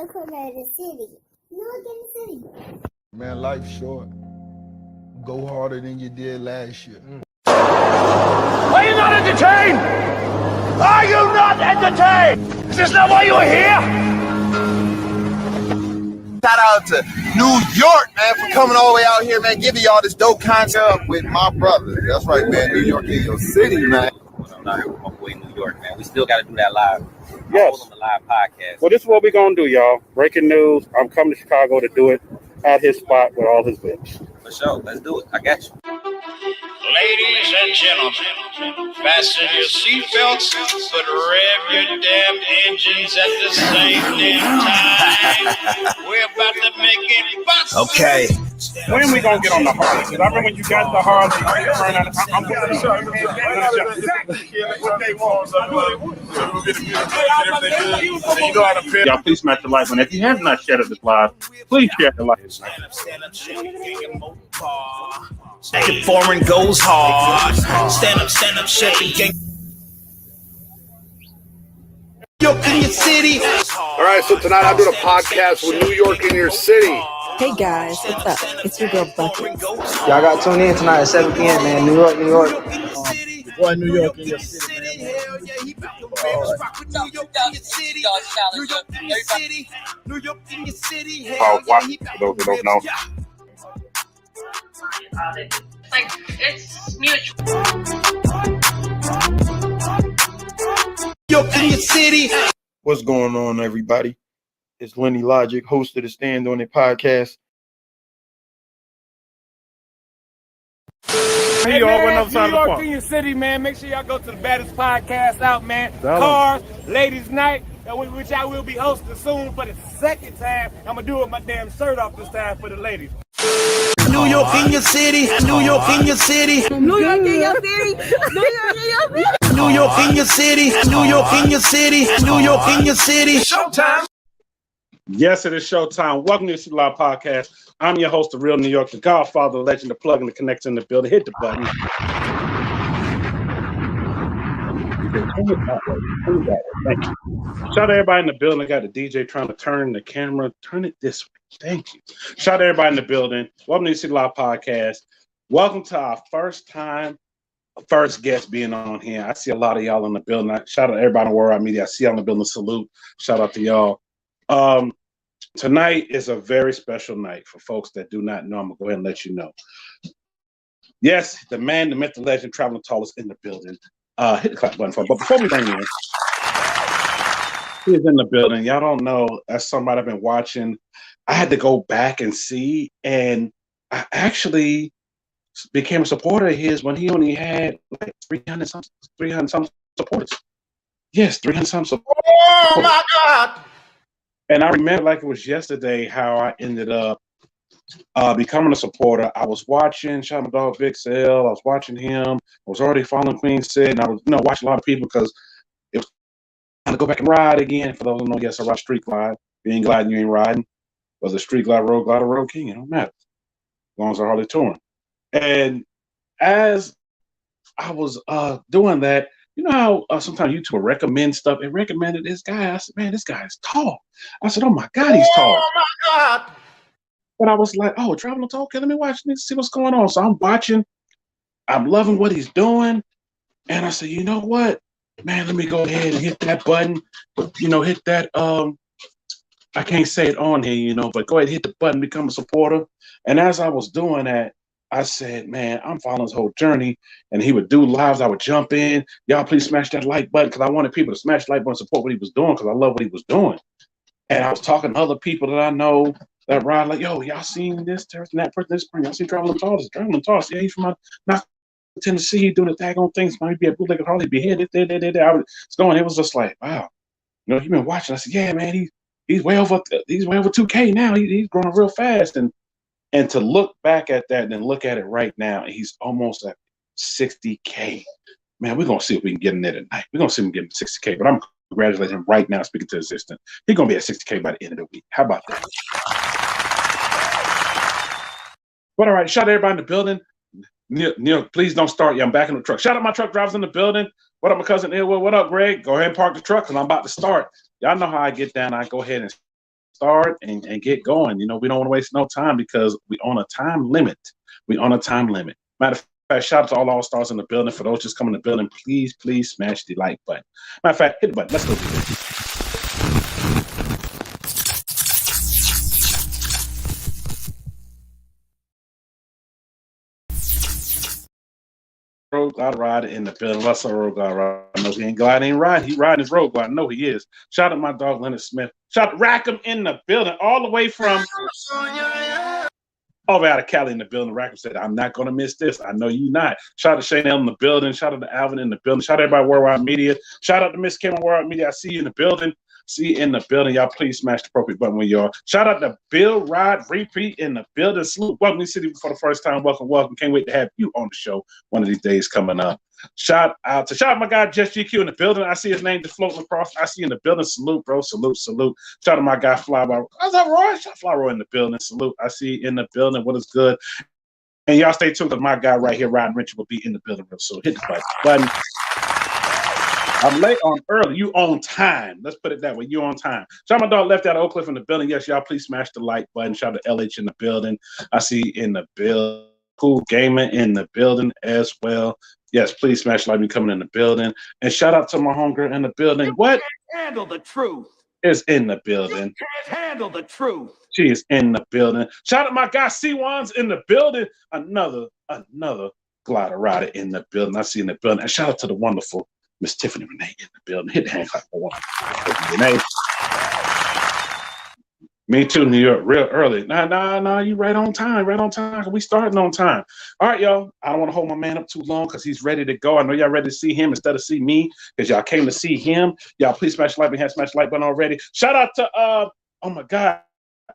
Welcome to the city. Look in the city. Man, life's short. Go harder than you did last year. Are you not entertained? Are you not entertained? Is this not why you are here? Shout out to New York, man, for coming all the way out here, man, giving y'all this dope concept with my brother. That's right, man. New York in your city, man. I'm out here with my boy in New York, man. We still got to do that live. Yes. On the live podcast. Well, this is what we're going to do, y'all. Breaking news. I'm coming to Chicago to do it at his spot with all his bitch. For sure. Let's do it. I got you. Ladies and gentlemen, fasten your seatbelts, but rev your damn engines at the same damn time. We're about to make it bust. Okay. When we going to get on the Harley? Because I remember when you got the Harley, I'm pretty sure. Y'all, please smash the like button. If you have not shared this live, please share the like. Second foreign goes hard. Stand up, shut the game. New York in your city. All right, so tonight I do the podcast with New York in your city. Hey guys, what's up? It's your girl Bucket. Y'all got to tune in tonight at 7 p.m. man. New York, New York. Boy, New York in your city, man. Watch for those who don't know. It's mutual. New York in your city. What's going on, everybody? It's Lenny Logic, host of the Stand On It podcast. Hey man, New York in your city, man. Make sure y'all go to the baddest podcast out, man. Cars, Ladies Night, which I will be hosting soon for the second time. I'm gonna do it with my damn shirt off this time for the ladies. New York in your city. New York in your city. New York in your city. New York in your city. New York in your city. New York in your city. New York in your city. Showtime. Yes, it is showtime. Welcome to the City Live Podcast. I'm your host, the real New York, the Godfather, the legend, the plug, and the connector in the building. Hit the button. Thank you. Shout out to everybody in the building. I got the DJ trying to turn the camera. Turn it this way. Thank you. Shout out to everybody in the building. Welcome to the City Live Podcast. Welcome to our first guest being on here. I see a lot of y'all in the building. Shout out to everybody on World Media. I see y'all in the building. Salute. Shout out to y'all. Tonight is a very special night for folks that do not know. I'm gonna go ahead and let you know. Yes, the man, the myth, the legend, traveling tallest in the building. Hit the clap button for him. But before we bring him in, he's in the building. Y'all don't know, as somebody I've been watching, I had to go back and see, and I actually became a supporter of his when he only had like 300 some supporters. Yes, 300 some supporters. Oh my God! And I remember like it was yesterday how I ended up becoming a supporter. I was watching shout out my dog Big Sale. I was watching him. I was already following Queen Sid, and I was watching a lot of people because it was time to go back and ride again. For those who know, yes, I ride street glide. You ain't gliding, you ain't riding. Was a street glide, a road king. It don't matter as long as I'm hardly touring. And as I was doing that, you know how sometimes YouTube will recommend stuff. It recommended this guy. I said, man, this guy is tall. I said, oh my God, he's tall. Oh my God. But I was like, oh, traveling tall. Okay, let me watch and see what's going on. So I'm watching. I'm loving what he's doing. And I said, you know what? Man, let me go ahead and hit that button. Hit that I can't say it on here, but go ahead and hit the button, become a supporter. And as I was doing that, I said, man, I'm following his whole journey. And he would do lives. I would jump in. Y'all, please smash that like button because I wanted people to smash the like button and support what he was doing because I love what he was doing. And I was talking to other people that I know that ride like, yo, y'all seen this person, that person, this person. Y'all seen Traveling Tallest. Yeah, he's from Tennessee. He doing the daggone things. Might be a bootleg hardly be here. I was going. It was just like, wow. He been watching. I said, yeah, man, he's way over 2K now. He's growing real fast. And to look back at that and then look at it right now, and he's almost at 60K. Man, we're going to see if we can get in there tonight. We're going to see if we can get him 60K. But I'm congratulating him right now, speaking to his assistant. He's going to be at 60K by the end of the week. How about that? But all right, shout out to everybody in the building. Neil, please don't start yet. I'm back in the truck. Shout out my truck drivers in the building. What up, my cousin Elwood? What up, Greg? Go ahead and park the truck because I'm about to start. Y'all know how I get down. I go ahead and start and get going. You know, we don't want to waste no time because we on a time limit. Matter of fact, shout out to all stars in the building. For those just coming to the building, please smash the like button. Matter of fact, hit the button. Let's go do this. Road God Ride in the building. Let's go Road God Ride. I know he ain't gliding, ain't riding. He riding his road glide. I know he is. Shout out my dog Leonard Smith. Shout out Rackham in the building, all the way from all the way out of Cali in the building. Rackham said, I'm not gonna miss this. I know you not. Shout out to Shane L in the building. Shout out to Alvin in the building. Shout out to everybody Worldwide Media. Shout out to Miss Kim Worldwide Media. I see you in the building. See you in the building. Y'all please smash the appropriate button when y'all. Shout out to Bill Rod Repeat in the building. Salute. Welcome to the city for the first time. Welcome. Can't wait to have you on the show one of these days coming up. Shout out my guy Just GQ in the building. I see his name just floating across. I see you in the building. Salute, bro. Salute. Shout out to my guy Flyby. How's that, Roy? Shout out Flyby in the building. Salute. I see you in the building. What is good? And y'all stay tuned because my guy right here, Ryan Richard, will be in the building real soon. Hit the button. I'm late on early. You on time. Let's put it that way. You on time. Shout out my dog Left out of Oak Cliff in the building. Yes, y'all please smash the like button. Shout out to LH in the building. I see in the building. Cool Gamer in the building as well. Yes, please smash like me coming in the building. And shout out to my homegirl in the building. What? Handle the truth. Is in the building. Can't handle the truth. She is in the building. Shout out my guy C1's in the building. Another glider rider in the building. I see in the building. And shout out to the wonderful Miss Tiffany Renee in the building. Hit the hand clap for one. Renee. Me too, New York, real early. Nah, you right on time. We starting on time. All right, y'all. I don't want to hold my man up too long because he's ready to go. I know y'all ready to see him instead of see me because y'all came to see him. Y'all please smash the like button. Smash the like button already. Shout out to oh my God,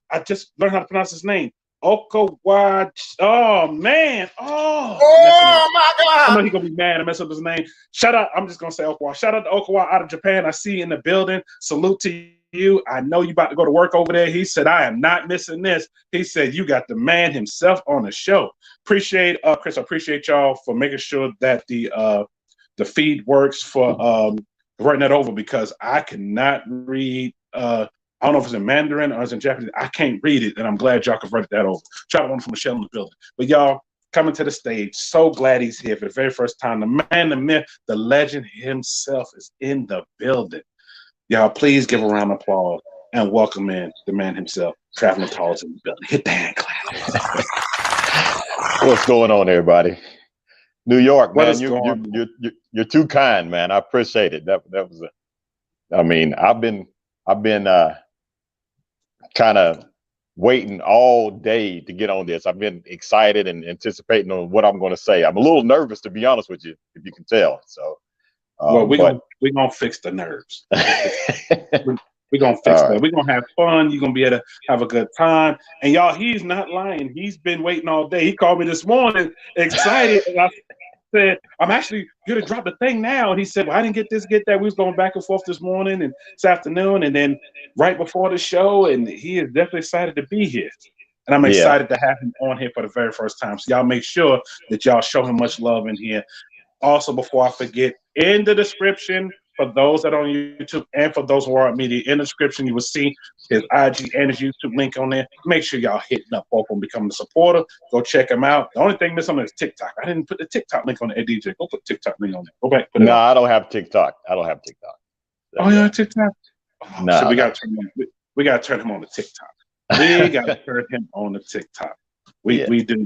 I just learned how to pronounce his name. Okawaj. Oh man. Oh my God. I know he's gonna be mad. I mess up his name. Shout out. I'm just gonna say Okawa. Shout out to Okawa out of Japan. I see you in the building. Salute to you. I know you about to go to work over there. He said, I am not missing this. He said, you got the man himself on the show. Appreciate Chris. I appreciate y'all for making sure that the feed works for writing that over because I cannot read. I don't know if it's in Mandarin or it's in Japanese. I can't read it, and I'm glad y'all converted that over. Shout out to Michelle in the building. But y'all coming to the stage, so glad he's here for the very first time. The man, the myth, the legend himself is in the building. Y'all, please give a round of applause and welcome in the man himself, Traveling Talls in the building. Hit the hand clap. What's going on, everybody? New York, man, you're too kind, man. I appreciate it. That was I mean, I've been kind of waiting all day to get on this. I've been excited and anticipating on what I'm going to say. I'm a little nervous, to be honest with you, if you can tell. So, well, we're gonna fix the nerves. We're gonna fix that. We're gonna have fun. You're gonna be able to have a good time. And y'all, he's not lying. He's been waiting all day. He called me this morning, excited. And I said, I'm actually gonna drop the thing now. And he said, well, I didn't get this, get that. We was going back and forth this morning and this afternoon, and then right before the show. And he is definitely excited to be here. And I'm excited to have him on here for the very first time. So y'all make sure that y'all show him much love in here. Also, before I forget, in the description, for those that are on YouTube and for those who are on media, in the description, you will see his IG and his YouTube link on there. Make sure y'all hitting up both of them, becoming a supporter. Go check him out. The only thing missing on is TikTok. I didn't put the TikTok link on there. Hey, DJ, go put TikTok link on there. Go back. Put it I don't have TikTok. Oh, yeah, TikTok. No, so we got to turn him on to TikTok. We got to turn him on to TikTok. We do.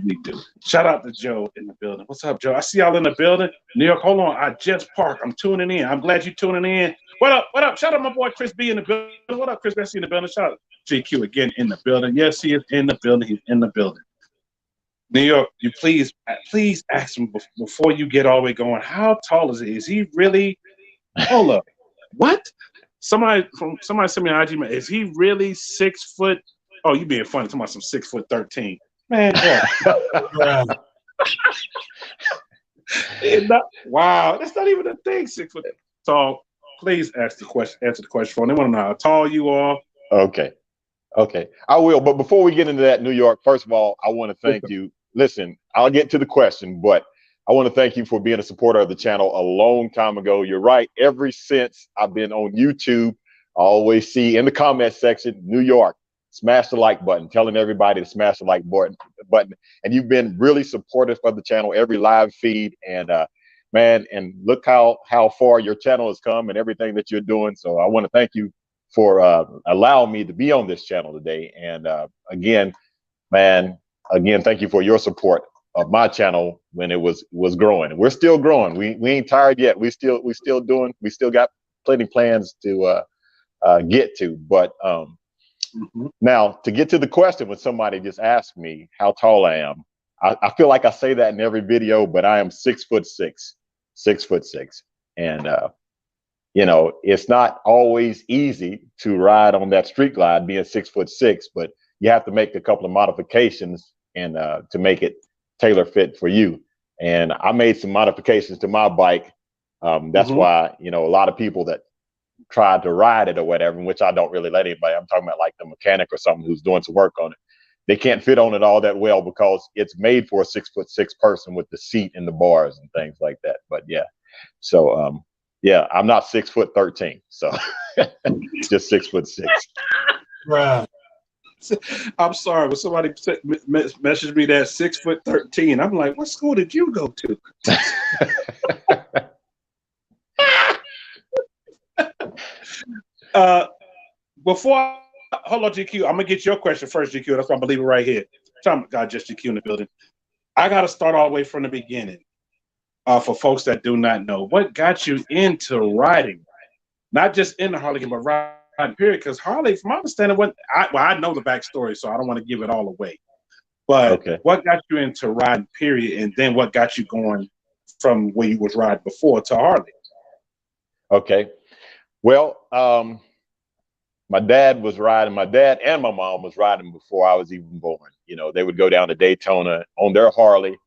Shout out to Joe in the building. What's up, Joe? I see y'all in the building. New York, hold on. I just parked. I'm tuning in. I'm glad you're tuning in. What up? Shout out my boy Chris B in the building. What up, Chris B in the building? Shout out JQ again in the building. Yes, he is in the building. He's in the building. New York, you please ask him before you get all the way going. How tall is he? Is he really? Hold up. What? Somebody sent me an IG. Is he really 6 foot? Oh, you being funny? Talking about some 6'13". Man, yeah. Wow, that's not even a thing. 6 foot tall. Please answer the question for them. They want to know how tall you are. Okay, I will. But before we get into that, New York, first of all, I want to thank you. Listen, I'll get to the question, but I want to thank you for being a supporter of the channel a long time ago. You're right. Ever since I've been on YouTube, I always see in the comment section, New York, smash the like button, telling everybody to smash the like button. And you've been really supportive of the channel, every live feed. And man, and look how far your channel has come and everything that you're doing. So I want to thank you for allowing me to be on this channel today. And again, thank you for your support of my channel when it was growing. We're still growing. We ain't tired yet. We still got plenty plans to get to. But now to get to the question, when somebody just asked me how tall I am, I feel like I say that in every video, but I am 6'6", 6'6", and you know, it's not always easy to ride on that street glide being 6'6", but you have to make a couple of modifications and to make it tailor fit for you. And I made some modifications to my bike. That's why, you know, a lot of people that tried to ride it or whatever, which I don't really let anybody, I'm talking about like the mechanic or something who's doing some work on it. They can't fit on it all that well because it's made for a 6'6" person with the seat and the bars and things like that. But yeah, so yeah, I'm not 6'13", so just 6'6". Right. I'm sorry, but somebody messaged me that 6'13". I'm like, what school did you go to? Before, hold on, GQ. I'm gonna get your question first, GQ. That's why I'm gonna leave it right here. God, just GQ in the building. I gotta start all the way from the beginning. For folks that do not know, what got you into riding? Not just in the Harley, but riding period. Because Harley, from my understanding, I know the backstory, so I don't want to give it all away. But what got you into riding period, and then what got you going from where you was riding before to Harley? Okay, well, my dad was riding. My dad and my mom was riding before I was even born. You know, they would go down to Daytona on their Harley.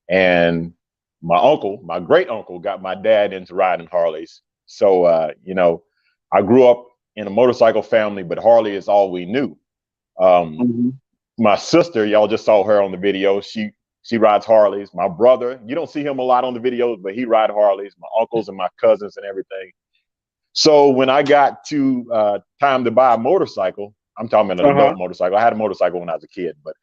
And my uncle, my great uncle, got my dad into riding Harleys. So, you know, I grew up in a motorcycle family, but Harley is all we knew. My sister, y'all just saw her on the video. She rides Harleys. My brother, you don't see him a lot on the videos, but he rides Harleys. My uncles and my cousins and everything. So when I got to time to buy a motorcycle, I'm talking about an adult motorcycle. I had a motorcycle when I was a kid, but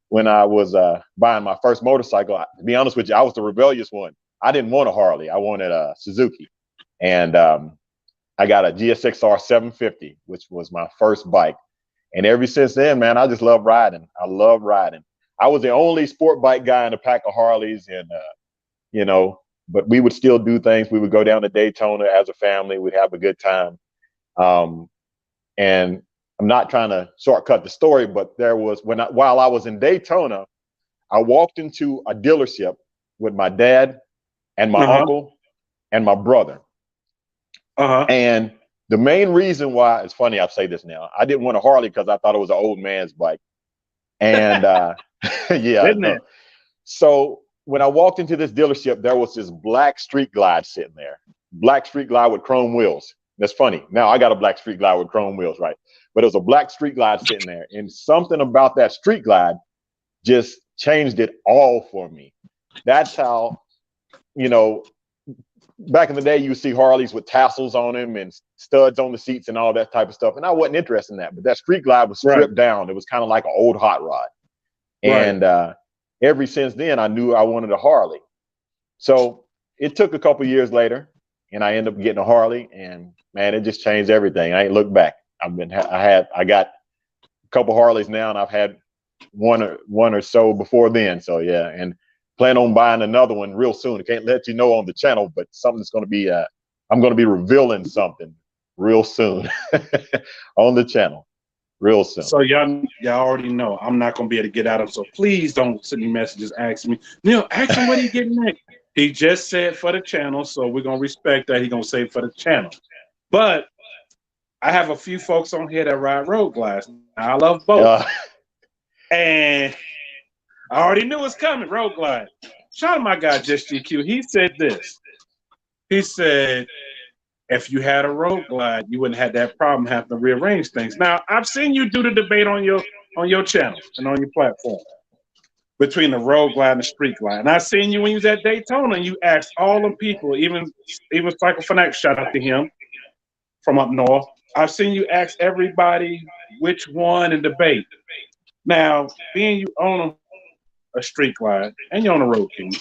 when I was buying my first motorcycle, to be honest with you, I was the rebellious one. I didn't want a Harley. I wanted a Suzuki. And I got a GSXR 750, which was my first bike. And ever since then, man, I just love riding. I love riding. I was the only sport bike guy in a pack of Harleys, and, you know, but we would still do things. We would go down to Daytona as a family. We'd have a good time. And I'm not trying to shortcut the story, but there was while I was in Daytona, I walked into a dealership with my dad and my uncle and my brother. And the main reason why, it's funny I say this now, I didn't want a Harley because I thought it was an old man's bike. And yeah. No. So when I walked into this dealership, there was this black Street Glide sitting there. Black Street Glide with chrome wheels. That's funny. Now I got a black Street Glide with chrome wheels, right? But it was a black Street Glide sitting there. And something about that Street Glide just changed it all for me. That's how, you know, back in the day, you would see Harleys with tassels on them and studs on the seats and all that type of stuff. And I wasn't interested in that. But that Street Glide was stripped down. It was kind of like an old hot rod. And ever since then, I knew I wanted a Harley. So it took a couple years later, and I ended up getting a Harley. And man, it just changed everything. I ain't looked back. I got a couple Harleys now, and I've had one or so before then. So yeah, and plan on buying another one real soon. I can't let you know on the channel, but something's going to be I'm going to be revealing something real soon on the channel, real soon. So y'all already know I'm not going to be able to get at him. So please don't send me messages asking me, Neil, ask him what he getting next. He just said for the channel, so we're going to respect that. He's going to say for the channel. But I have a few folks on here that ride road glides. I love both. And I already knew it's coming, road glide. Shout out to my guy, Just GQ. He said this. He said, if you had a road glide, you wouldn't have that problem having to rearrange things. Now, I've seen you do the debate on your channel and on your platform between the road glide and the street glide. And I seen you when you was at Daytona, and you asked all them people, even Cycle Fanatic, shout out to him from up north. I've seen you ask everybody which one and debate. Now, being you own a street glide and you own a Road King,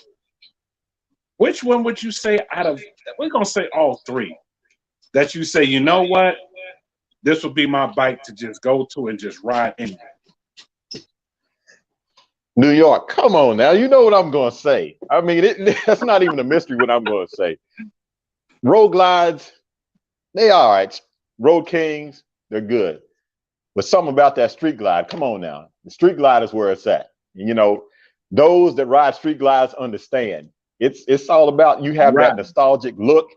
which one would you say out of, we're going to say all three, that you say, you know what, this would be my bike to just go to and just ride in? New York, come on now. You know what I'm going to say. I mean, that's not even a mystery what I'm going to say. Road glides, they all right. Road Kings, they're good. But something about that street glide, come on now. The street glide is where it's at. And, you know, those that ride street glides understand. It's all about, you have that nostalgic look,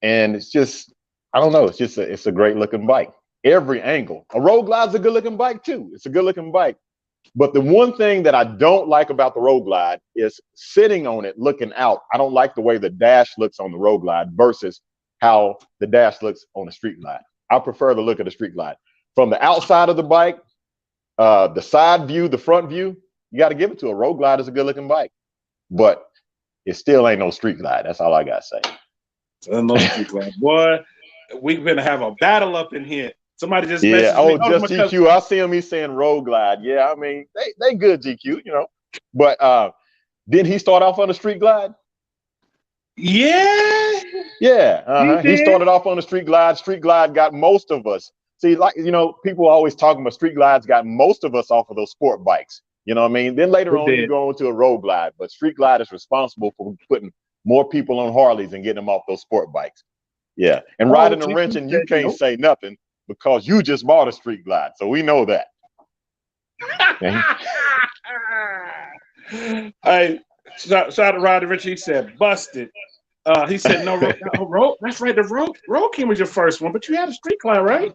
and it's just, I don't know, it's a great looking bike. Every angle. A road glide's a good looking bike too. It's a good looking bike. But the one thing that I don't like about the Road Glide is sitting on it, looking out. I don't like the way the dash looks on the Road Glide versus how the dash looks on the Street Glide. I prefer the look of the Street Glide. From the outside of the bike, the side view, the front view, you got to give it to a Road Glide is a good looking bike. But it still ain't no Street Glide. That's all I got to say. No Street Glide. Boy, we're going to have a battle up in here. Somebody just messaged me. Just GQ. Cousin. I see him. He's saying Road Glide. Yeah, I mean they good GQ, you know. But didn't he start off on the Street Glide? Yeah. Yeah. He started off on the Street Glide. Street Glide got most of us. See, like, you know, people always talking about Street Glides got most of us off of those sport bikes. You know what I mean? Then later on you go into a Road Glide, but Street Glide is responsible for putting more people on Harleys and getting them off those sport bikes. Yeah. And riding the wrench, and you can't say nothing, because you just bought a Street Glide, so we know that. Hey, shout out to Roddy Rich. He said busted. He said no road. That's right. The road King was your first one, but you had a Street Glide, right?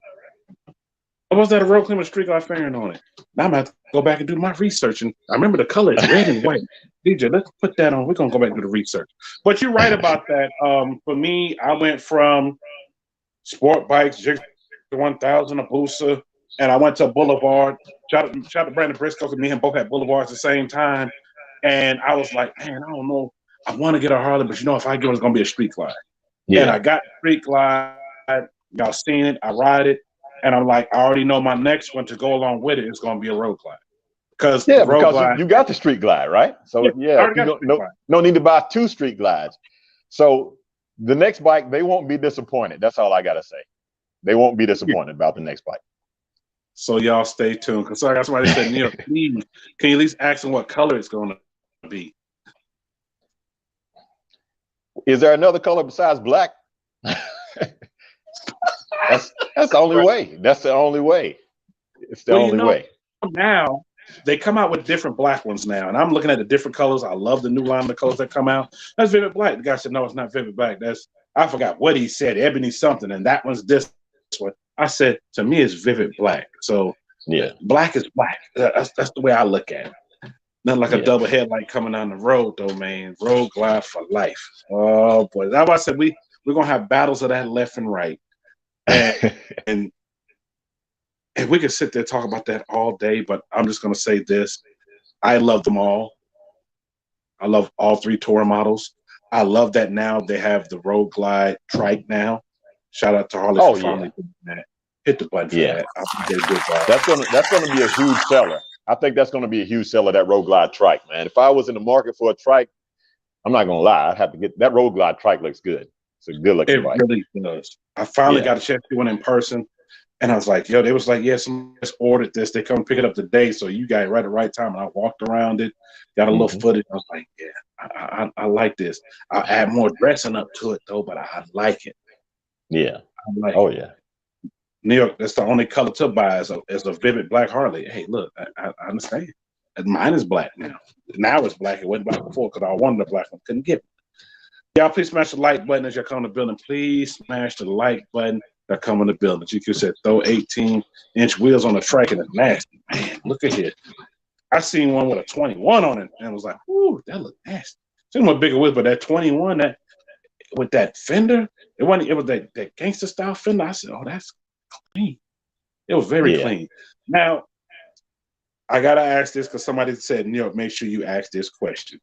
Or was that a Road King with Street Glide fairing on it? Now I'm gonna have to go back and do my research. And I remember the color is red and white. DJ, let's put that on. We're gonna go back and do the research. But you're right about that. For me, I went from sport bikes, 1000, a Busa, and I went to a Boulevard. Shout out to Brandon Briscoe, because me and both had Boulevards at the same time. And I was like, man, I don't know. I want to get a Harley, but you know, if I get it, it's going to be a Street Glide. Yeah. And I got the Street Glide. Y'all seen it. I ride it. And I'm like, I already know my next one to go along with it is going to be a Road Glide. Because you got the Street Glide, right? So, no need to buy 2 Street Glides. So the next bike, they won't be disappointed. That's all I got to say. They won't be disappointed about the next bike. So y'all stay tuned. Because I got somebody said, Neil, please, can you at least ask them what color it's going to be? Is there another color besides black? That's the only way. That's the only way. It's the only way. Now they come out with different black ones now, and I'm looking at the different colors. I love the new line of colors that come out. That's Vivid Black. The guy said, no, it's not Vivid Black. I forgot what he said, Ebony something, and that one's this one. I said, to me, it's Vivid Black. So yeah, black is black. That's the way I look at it. Nothing like a double headlight coming down the road, though, man. Road Glide for life. Oh boy, that's why I said we're gonna have battles of that left and right, and we could sit there and talk about that all day. But I'm just gonna say this: I love them all. I love all 3 touring models. I love that now they have the Road Glide trike now. Shout out to Harley for finally doing that. Hit the button for that. I think they did that. That's gonna be a huge seller. I think that's gonna be a huge seller, that Road Glide trike, man. If I was in the market for a trike, I'm not gonna lie, I'd have to get that Road Glide trike. Looks good. It's a good looking bike. It really does. I finally got a chance to do one in person, and I was like, yo, they was like, yeah, someone just ordered this. They come pick it up today, so you got it right at the right time. And I walked around it, got a little footage. I was like, yeah, I like this. I'll add more dressing up to it though, but I like it. Yeah. Yeah. New York, that's the only color to buy is a Vivid Black Harley. Hey, look, I understand. Mine is black now. Now it's black. It wasn't black before because I wanted a black one. Couldn't get it. Y'all, please smash the like button as y'all come in the building. Please smash the like button that come in the building. GQ said throw 18-inch wheels on the trike and it's nasty. Man, look at here. I seen one with a 21 on it and was like, ooh, that look nasty. Seen one bigger wheels, but that 21, that with that fender, it was that gangster style fender. I said, oh, that's clean. It was very clean. Now, I gotta ask this because somebody said, New York, make sure you ask this question.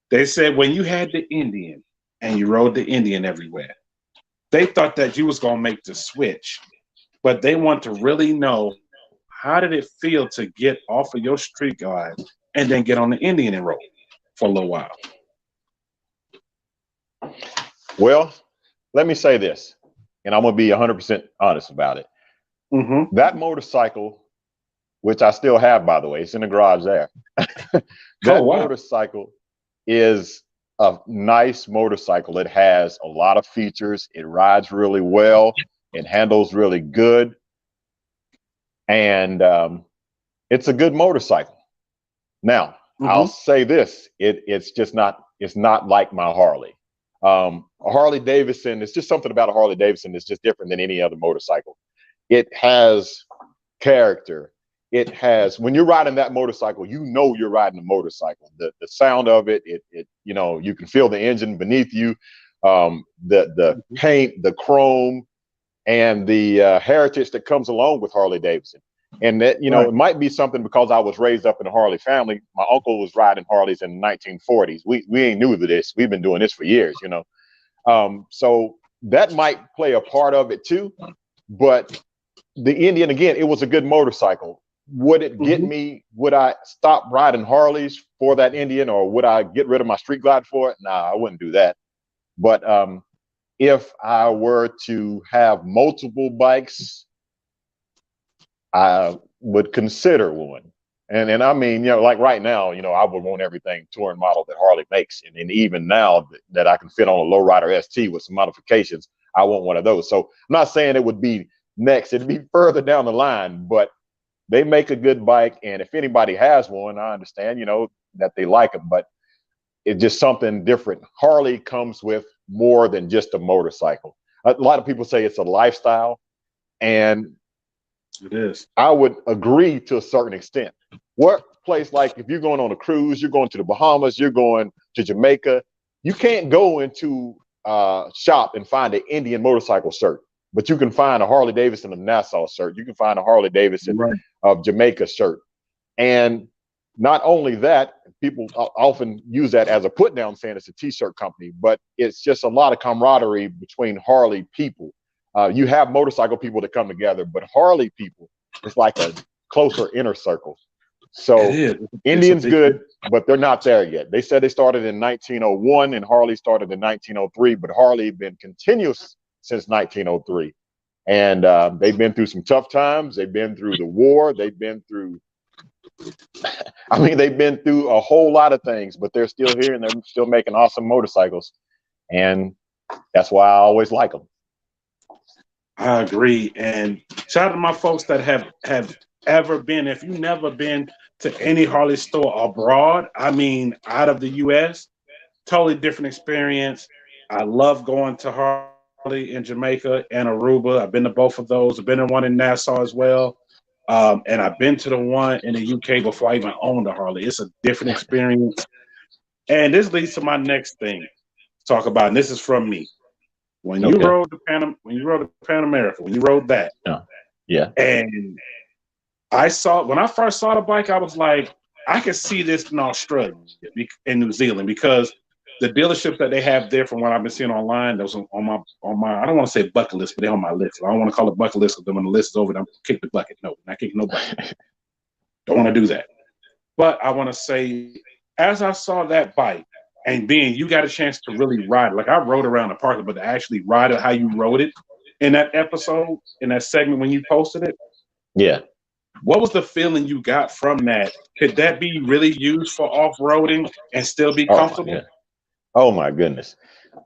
They said when you had the Indian and you rode the Indian everywhere, they thought that you was gonna make the switch but they want to really know, how did it feel to get off of your street guard and then get on the Indian and roll for a little while? Well, let me say this, and I'm going to be 100% honest about it. That motorcycle, which I still have, by the way, it's in the garage there. Motorcycle is a nice motorcycle. It has a lot of features. It rides really well. It handles really good. And it's a good motorcycle. Now, I'll say this, it's just not, it's not like my Harley. A Harley Davidson, it's just something about a Harley Davidson that's just different than any other motorcycle. It has character. It has, when you're riding that motorcycle, you know you're riding a motorcycle. The sound of it, you know, you can feel the engine beneath you, the paint, the chrome, and the heritage that comes along with Harley Davidson. And that, you know, it might be something because I was raised up in a Harley family. My uncle was riding Harleys in the 1940s. We ain't new to this. We've been doing this for years, you know. So that might play a part of it too. But the Indian, again, it was a good motorcycle. Would it get me? Would I stop riding Harleys for that Indian, or would I get rid of my street glide for it? Nah, I wouldn't do that. But if I were to have multiple bikes, I would consider one. And I mean, you know, like right now, you know, I would want everything touring model that Harley makes. And even now that I can fit on a lowrider ST with some modifications, I want one of those. So I'm not saying it would be next, it'd be further down the line, but they make a good bike. And if anybody has one, I understand, you know, that they like them, but it's just something different. Harley comes with more than just a motorcycle. A lot of people say it's a lifestyle, and it is. I would agree to a certain extent. Workplace, like if you're going on a cruise, you're going to the Bahamas, you're going to Jamaica, you can't go into a shop and find an Indian motorcycle shirt, but you can find a Harley Davidson of Nassau shirt. You can find a Harley Davidson of Jamaica shirt. And not only that, people often use that as a put down, saying it's a t-shirt company, but it's just a lot of camaraderie between Harley people. You have motorcycle people that come together, but Harley people, it's like a closer inner circle. So Indian's good, but they're not there yet. They said they started in 1901 and Harley started in 1903, but Harley been continuous since 1903. And they've been through some tough times. They've been through the war. They've been through, I mean, they've been through a whole lot of things, but they're still here and they're still making awesome motorcycles. And that's why I always like them. I agree. And shout out to my folks that have ever been, if you've never been to any Harley store abroad, I mean, out of the US, totally different experience. I love going to Harley in Jamaica and Aruba. I've been to both of those. I've been to one in Nassau as well. And I've been to the one in the UK before I even owned a Harley. It's a different experience. And this leads to my next thing to talk about, and this is from me. When you rode the Pan America, when you rode that, and when I first saw the bike, I was like, I could see this in Australia, in New Zealand, because the dealerships that they have there, from what I've been seeing online, those on my I don't want to say bucket list, but they're on my list. I don't want to call it bucket list because when the list is over, I'm kick the bucket. No, not kick no bucket. Don't want to do that. But I want to say, as I saw that bike, and being you got a chance to really ride it. Like I rode around the park, but to actually ride it how you rode it in that episode, in that segment when you posted it. Yeah. What was the feeling you got from that? Could that be really used for off-roading and still be comfortable? Oh my goodness.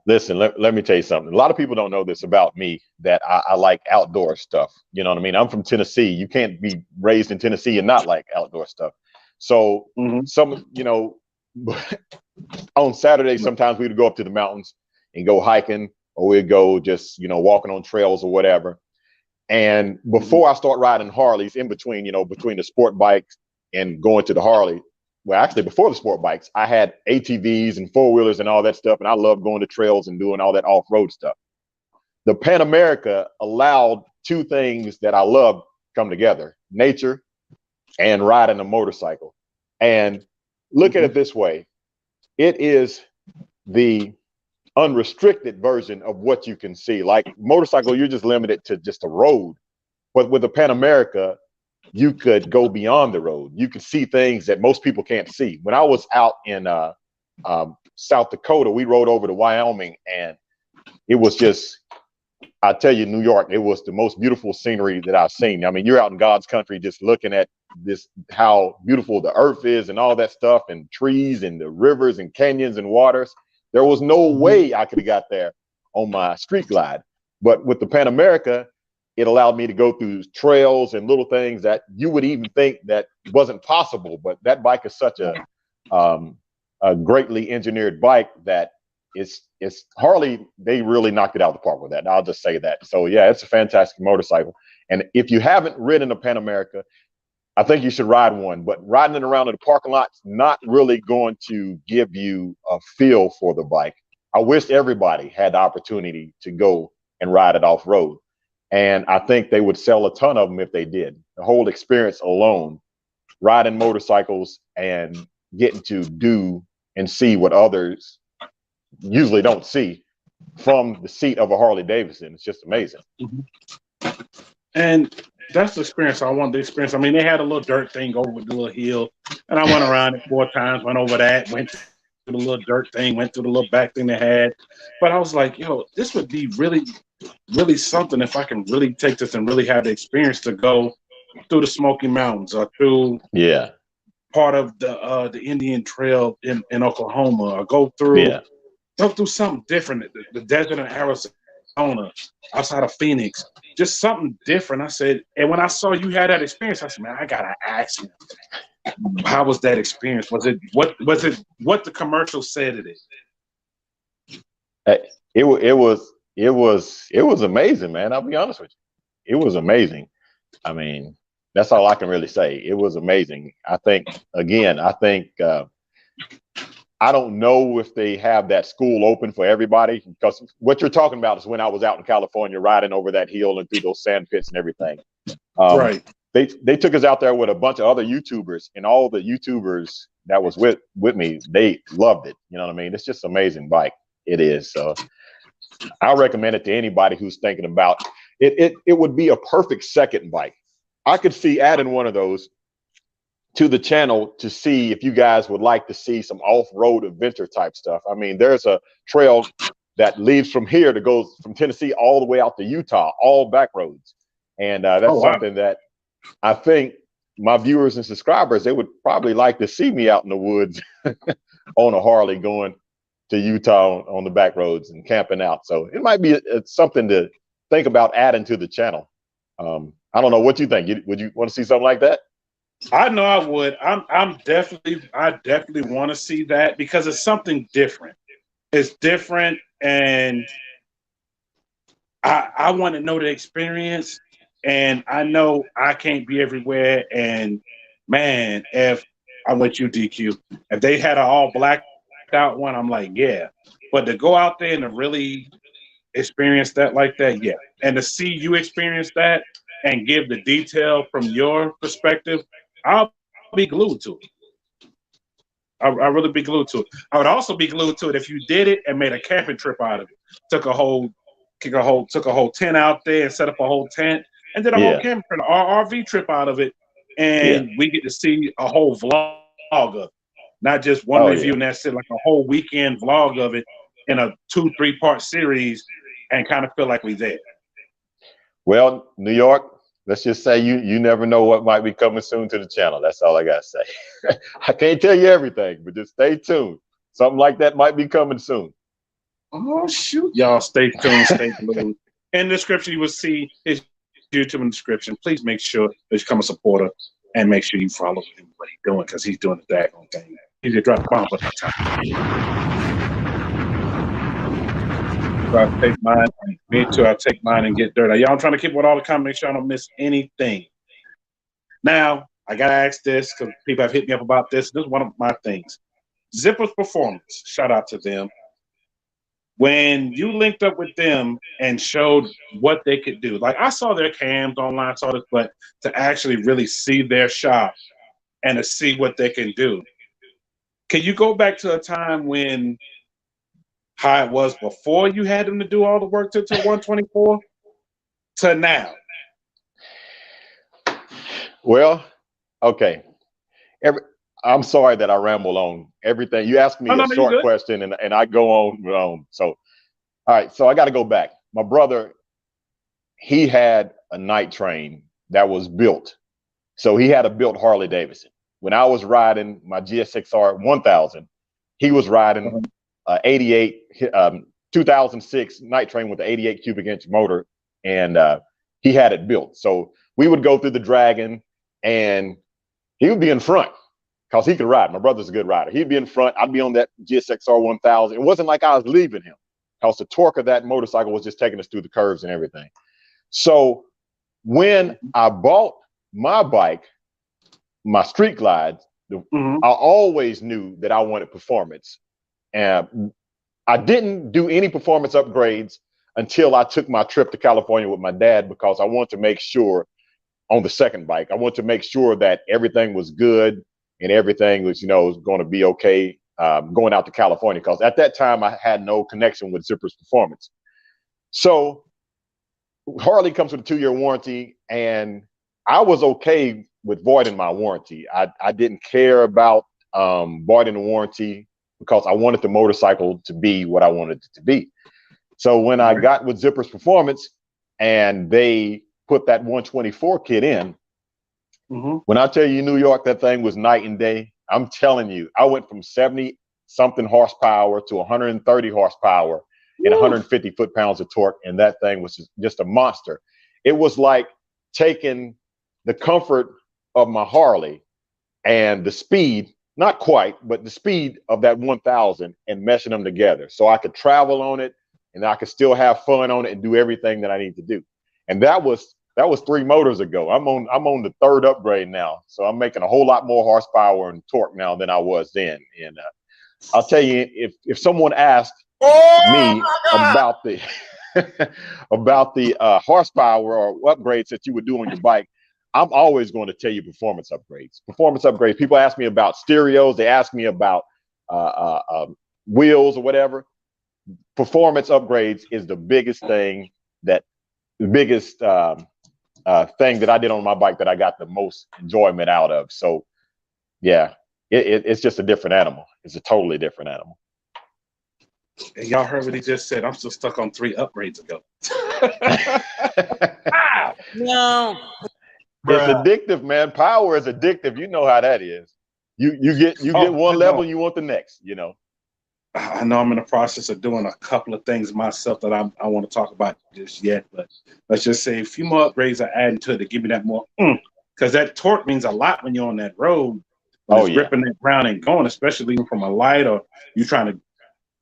Listen, let me tell you something. A lot of people don't know this about me, that I like outdoor stuff. You know what I mean? I'm from Tennessee. You can't be raised in Tennessee and not like outdoor stuff. So some, you know, on Saturdays, sometimes we'd go up to the mountains and go hiking, or we'd go just, you know, walking on trails or whatever. And before I start riding Harleys, in between, you know, between the sport bikes and going to the Harley, well, actually before the sport bikes, I had ATVs and four-wheelers and all that stuff. And I love going to trails and doing all that off-road stuff. The Pan America allowed two things that I love come together: nature and riding a motorcycle. And look at it this way. It is the unrestricted version of what you can see. Like motorcycle, you're just limited to just a road. But with the Pan America, you could go beyond the road. You could see things that most people can't see. When I was out in South Dakota, we rode over to Wyoming, and it was just, I tell you, New York, it was the most beautiful scenery that I've seen. I mean, you're out in God's country just looking at this, how beautiful the earth is and all that stuff, and trees and the rivers and canyons and waters. There was no way I could have got there on my street glide. But with the Pan America, it allowed me to go through trails and little things that you would even think that wasn't possible. But that bike is such a greatly engineered bike that it's Harley, they really knocked it out of the park with that. I'll just say that. So yeah, it's a fantastic motorcycle. And if you haven't ridden a Pan America, I think you should ride one. But riding it around in the parking lot's not really going to give you a feel for the bike. I wish everybody had the opportunity to go and ride it off road. And I think they would sell a ton of them if they did. The whole experience alone, riding motorcycles and getting to do and see what others usually don't see from the seat of a Harley Davidson. It's just amazing. And that's the experience I wanted to experience. I mean, they had a little dirt thing over with the little hill, and I went around it 4 times, went over that, went through the little dirt thing, went through the little back thing they had. But I was like, yo, this would be really, really something if I can really take this and really have the experience to go through the Smoky Mountains or through part of the Indian Trail in Oklahoma, or go through something different, the desert in Arizona, outside of Phoenix, just something different. I said, and when I saw you had that experience, I said, man, I gotta ask you, how was that experience? Was it what the commercial said it is? It was amazing, man. I'll be honest with you. It was amazing. I mean, that's all I can really say. It was amazing. I think, again, I don't know if they have that school open for everybody, because what you're talking about is when I was out in California riding over that hill and through those sand pits and everything. Right. They took us out there with a bunch of other YouTubers, and all the YouTubers that was with me, they loved it. You know what I mean? It's just an amazing bike. It is. So I recommend it to anybody who's thinking about it. It would be a perfect second bike. I could see adding one of those to the channel to see if you guys would like to see some off-road adventure type stuff. I mean, there's a trail that leaves from here that goes from Tennessee all the way out to Utah, all back roads. And that's something that I think my viewers and subscribers, they would probably like to see me out in the woods on a Harley going to Utah on the back roads and camping out. So it might be something to think about adding to the channel. I don't know what you think. Would you want to see something like that? I know I would. I definitely want to see that, because it's something different. It's different, and I want to know the experience. And I know I can't be everywhere. And man, if I'm with you, DQ, if they had an all blacked out one, I'm like, yeah. But to go out there and to really experience that like that, yeah. And to see you experience that and give the detail from your perspective, I'll be glued to it. I'll really be glued to it. I would also be glued to it if you did it and made a camping trip out of it. Took a whole tent out there and set up a whole tent, and did a whole camping trip, RV trip out of it. And we get to see a whole vlog of it. Not just one review and that's it, like a whole weekend vlog of it in a 2-3 part series, and kind of feel like we're there. Well, New York, let's just say you never know what might be coming soon to the channel. That's all I gotta say. I can't tell you everything, but just stay tuned. Something like that might be coming soon. Oh shoot, y'all! Stay tuned, stay glued. In the description, you will see his YouTube in the description. Please make sure that you become a supporter, and make sure you follow him what he's doing, because he's doing the daggone thing. He's gonna drop the bomb at the time. So I take mine. Me too. I take mine and get dirty. Y'all, I'm trying to keep with all the comments, make sure I don't miss anything. Now, I gotta ask this because people have hit me up about this. This is one of my things. Zipper's Performance. Shout out to them. When you linked up with them and showed what they could do, like I saw their cams online, saw this, but to actually really see their shop and to see what they can do. Can you go back to a time when how it was before you had them to do all the work to 124 to now? Well, okay. I'm sorry that I ramble on everything. You asked me a short question and I go on. So, all right. So I got to go back. My brother, he had a night train that was built. So he had a built Harley Davidson. When I was riding my GSXR 1000, he was riding 2006 night train with the 88 cubic inch motor, and he had it built. So we would go through the Dragon, and he would be in front because he could ride. My brother's a good rider. He'd be in front. I'd be on that GSXR 1000. It wasn't like I was leaving him because the torque of that motorcycle was just taking us through the curves and everything. So when I bought my bike, my Street Glide, I always knew that I wanted performance. And I didn't do any performance upgrades until I took my trip to California with my dad, because I wanted to make sure on the second bike, I wanted to make sure that everything was good and everything was, was going to be okay going out to California. Because at that time, I had no connection with Zipper's performance. So Harley comes with a 2-year warranty, and I was okay with voiding my warranty. I didn't care about voiding the warranty because I wanted the motorcycle to be what I wanted it to be. So when I got with Zipper's Performance and they put that 124 kit in, when I tell you New York, that thing was night and day. I'm telling you, I went from 70 something horsepower to 130 horsepower and 150 foot-pounds of torque, and that thing was just a monster. It was like taking the comfort of my Harley and the speed, not quite, but the speed of that 1000 and meshing them together so I could travel on it and I could still have fun on it and do everything that I need to do. And that was 3 motors ago. I'm on the 3rd upgrade now, so I'm making a whole lot more horsepower and torque now than I was then. And I'll tell you, if someone asked me about the about the horsepower or upgrades that you would do on your bike, I'm always going to tell you performance upgrades. Performance upgrades. People ask me about stereos. They ask me about wheels or whatever. Performance upgrades is the biggest thing thing that I did on my bike that I got the most enjoyment out of. So yeah, it's just a different animal. It's a totally different animal. And y'all heard what he just said. I'm still stuck on 3 upgrades ago. No. It's addictive, man. Power is addictive. You know how that is. You get one level, you want the next, I know I'm in the process of doing a couple of things myself that I want to talk about just yet, but let's just say a few more upgrades are adding to it to give me that more, because that torque means a lot when you're on that road. When it's ripping that ground and going, especially from a light or you trying to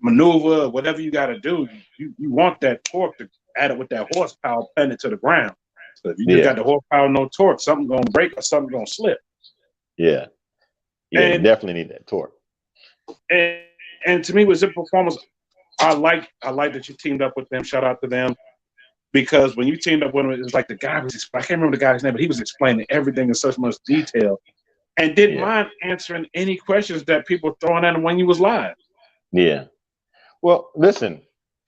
maneuver or whatever you got to do. You want that torque to add it with that horsepower planted to the ground. So if you just got the horsepower, no torque, something gonna break or something gonna slip. Yeah, you definitely need that torque. And to me, with Zip Performance, I like that you teamed up with them. Shout out to them, because when you teamed up with them, it was like the guy was. I can't remember the guy's name, but he was explaining everything in such much detail, and didn't mind answering any questions that people were throwing at him when he was live. Yeah. Well, listen.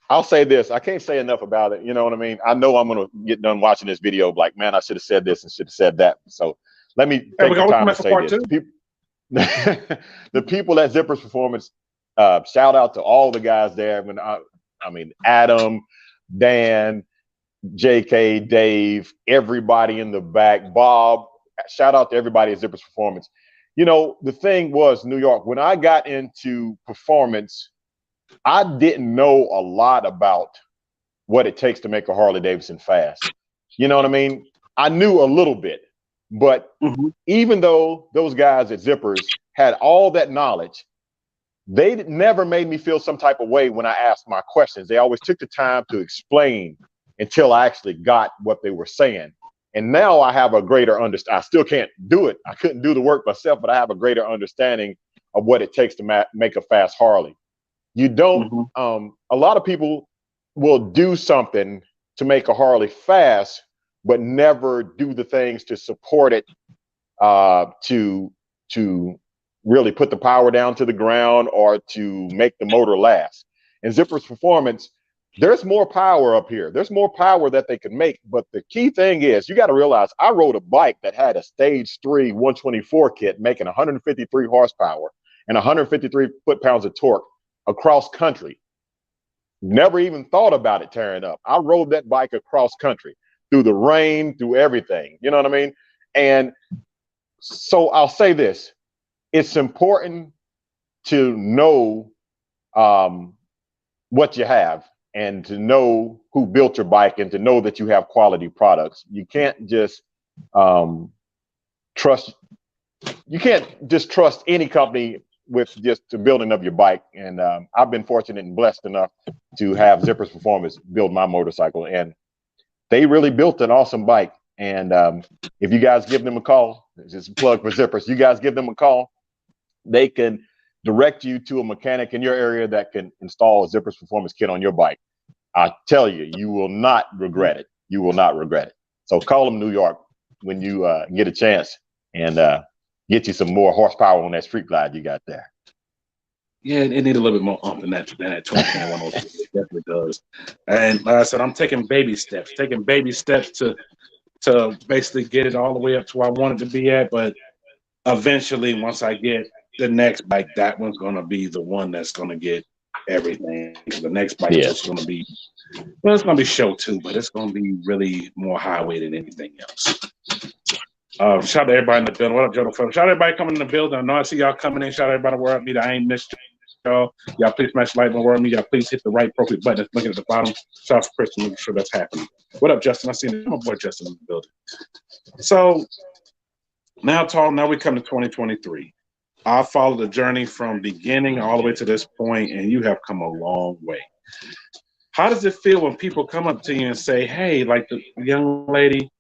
I'll say this. I can't say enough about it. You know what I mean? I know I'm going to get done watching this video like, man, I should have said this and should have said that. So let me take the time to say this. The people at Zipper's Performance, shout out to all the guys there. I mean, Adam, Dan, JK, Dave, everybody in the back, Bob, shout out to everybody at Zipper's Performance. The thing was, New York, when I got into performance, I didn't know a lot about what it takes to make a Harley Davidson fast. You know what I mean? I knew a little bit, but even though those guys at Zippers had all that knowledge, they never made me feel some type of way when I asked my questions. They always took the time to explain until I actually got what they were saying. And now I have a greater understanding. I still can't do it. I couldn't do the work myself, but I have a greater understanding of what it takes to make a fast Harley. You don't, a lot of people will do something to make a Harley fast, but never do the things to support it, to really put the power down to the ground or to make the motor last. In Zipper's Performance, there's more power up here. There's more power that they can make. But the key thing is you got to realize I rode a bike that had a stage 3 124 kit making 153 horsepower and 153 foot-pounds of torque across country. Never even thought about it tearing up. I rode that bike across country through the rain, through everything. You know what I mean? And so I'll say this. It's important to know what you have and to know who built your bike and to know that you have quality products. You can't just trust any company with just the building of your bike. And I've been fortunate and blessed enough to have Zippers Performance build my motorcycle, and they really built an awesome bike. And if you guys give them a call, just a plug for Zippers, you guys give them a call, they can direct you to a mechanic in your area that can install a Zippers Performance kit on your bike. I tell you, you will not regret it. You will not regret it. So call them New York when you get a chance and get you some more horsepower on that street glide you got there. Yeah, it needs a little bit more ump than that 2010 106. It definitely does. And like I said, I'm taking baby steps to basically get it all the way up to where I want it to be at. But eventually, once I get the next bike, that one's going to be the one that's going to get everything. The next bike is going to be, well, it's going to be show too, but it's going to be really more highway than anything else. Shout out to everybody in the building. What up, Joe? Shout out to everybody coming in the building. I know I see y'all coming in. Shout out to everybody where me that I ain't missed y'all. Y'all please smash the like button where me. Y'all please hit the right appropriate button that's looking at the bottom. Shout out to Chris to make sure that's happening. What up, Justin? I see my boy Justin in the building. So now we come to 2023. I followed the journey from beginning all the way to this point, and you have come a long way. How does it feel when people come up to you and say, hey, like the young lady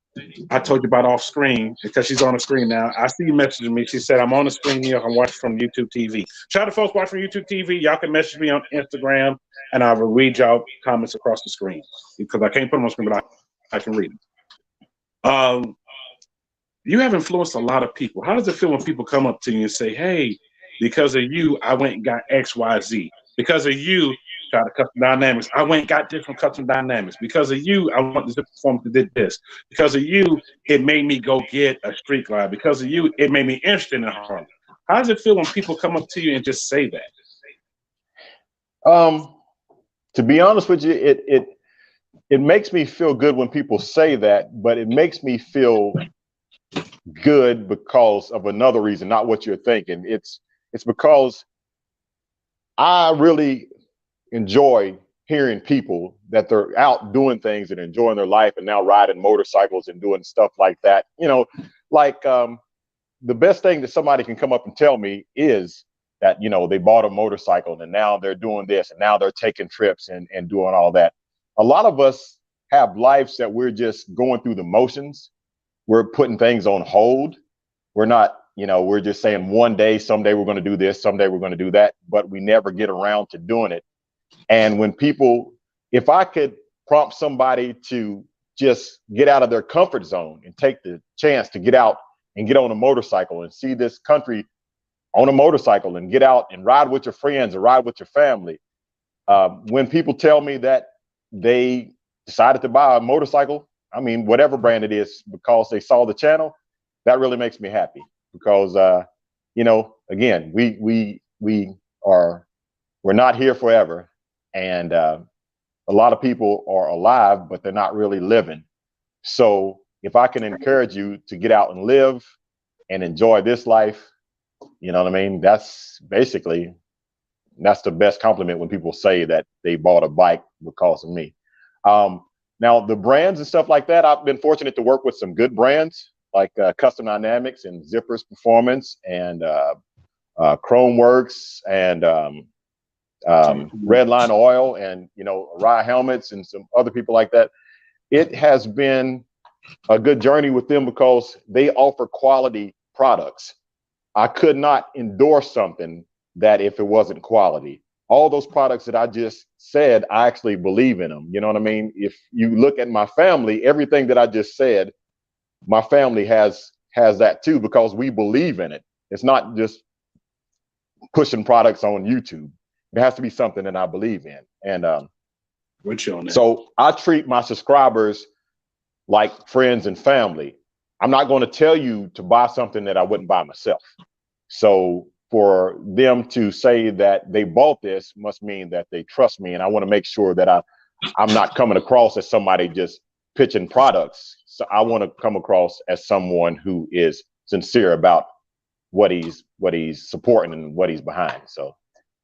I told you about off screen, because she's on the screen now. I see you messaging me. She said, I'm on the screen here. I'm watching from YouTube TV. Shout out to folks watching from YouTube TV. Y'all can message me on Instagram, and I will read y'all comments across the screen because I can't put them on the screen, but I can read them. You have influenced a lot of people. How does it feel when people come up to you and say, hey, because of you, I went and got X, Y, Z. Because of you, got a custom dynamics. I went and got different custom dynamics. Because of you, I want this performance to did this. Because of you, it made me go get a street glide. Because of you, it made me interested in Harlem. How does it feel when people come up to you and just say that? To be honest with you, it makes me feel good when people say that, but it makes me feel good because of another reason, not what you're thinking. It's because I really enjoy hearing people that they're out doing things and enjoying their life and now riding motorcycles and doing stuff like that. You know, like the best thing that somebody can come up and tell me is that, you know, they bought a motorcycle and now they're doing this and now they're taking trips and doing all that. A lot of us have lives that we're just going through the motions. We're putting things on hold. We're not, you know, we're just saying one day, someday we're going to do this, someday we're going to do that, but we never get around to doing it. And when people, if I could prompt somebody to just get out of their comfort zone and take the chance to get out and get on a motorcycle and see this country on a motorcycle and get out and ride with your friends or ride with your family. When people tell me that they decided to buy a motorcycle, I mean, whatever brand it is, because they saw the channel, that really makes me happy because, you know, again, we're not here forever. And a lot of people are alive, but they're not really living. So if I can encourage you to get out and live and enjoy this life, you know what I mean? That's the best compliment when people say that they bought a bike because of me. Now, the brands and stuff like that, I've been fortunate to work with some good brands like Custom Dynamics and Zippers Performance and Chromeworks and Redline Oil and, you know, R.I.H helmets and some other people like that. It has been a good journey with them because they offer quality products. I could not endorse something that if it wasn't quality. All those products that I just said, I actually believe in them. You know what I mean? If you look at my family, everything that I just said, my family has that too, because we believe in it. It's not just pushing products on YouTube. It has to be something that I believe in. And With you on that. So I treat my subscribers like friends and family. I'm not going to tell you to buy something that I wouldn't buy myself. So for them to say that they bought this must mean that they trust me. And I want to make sure that I'm not coming across as somebody just pitching products. So I want to come across as someone who is sincere about what he's supporting and what he's behind. So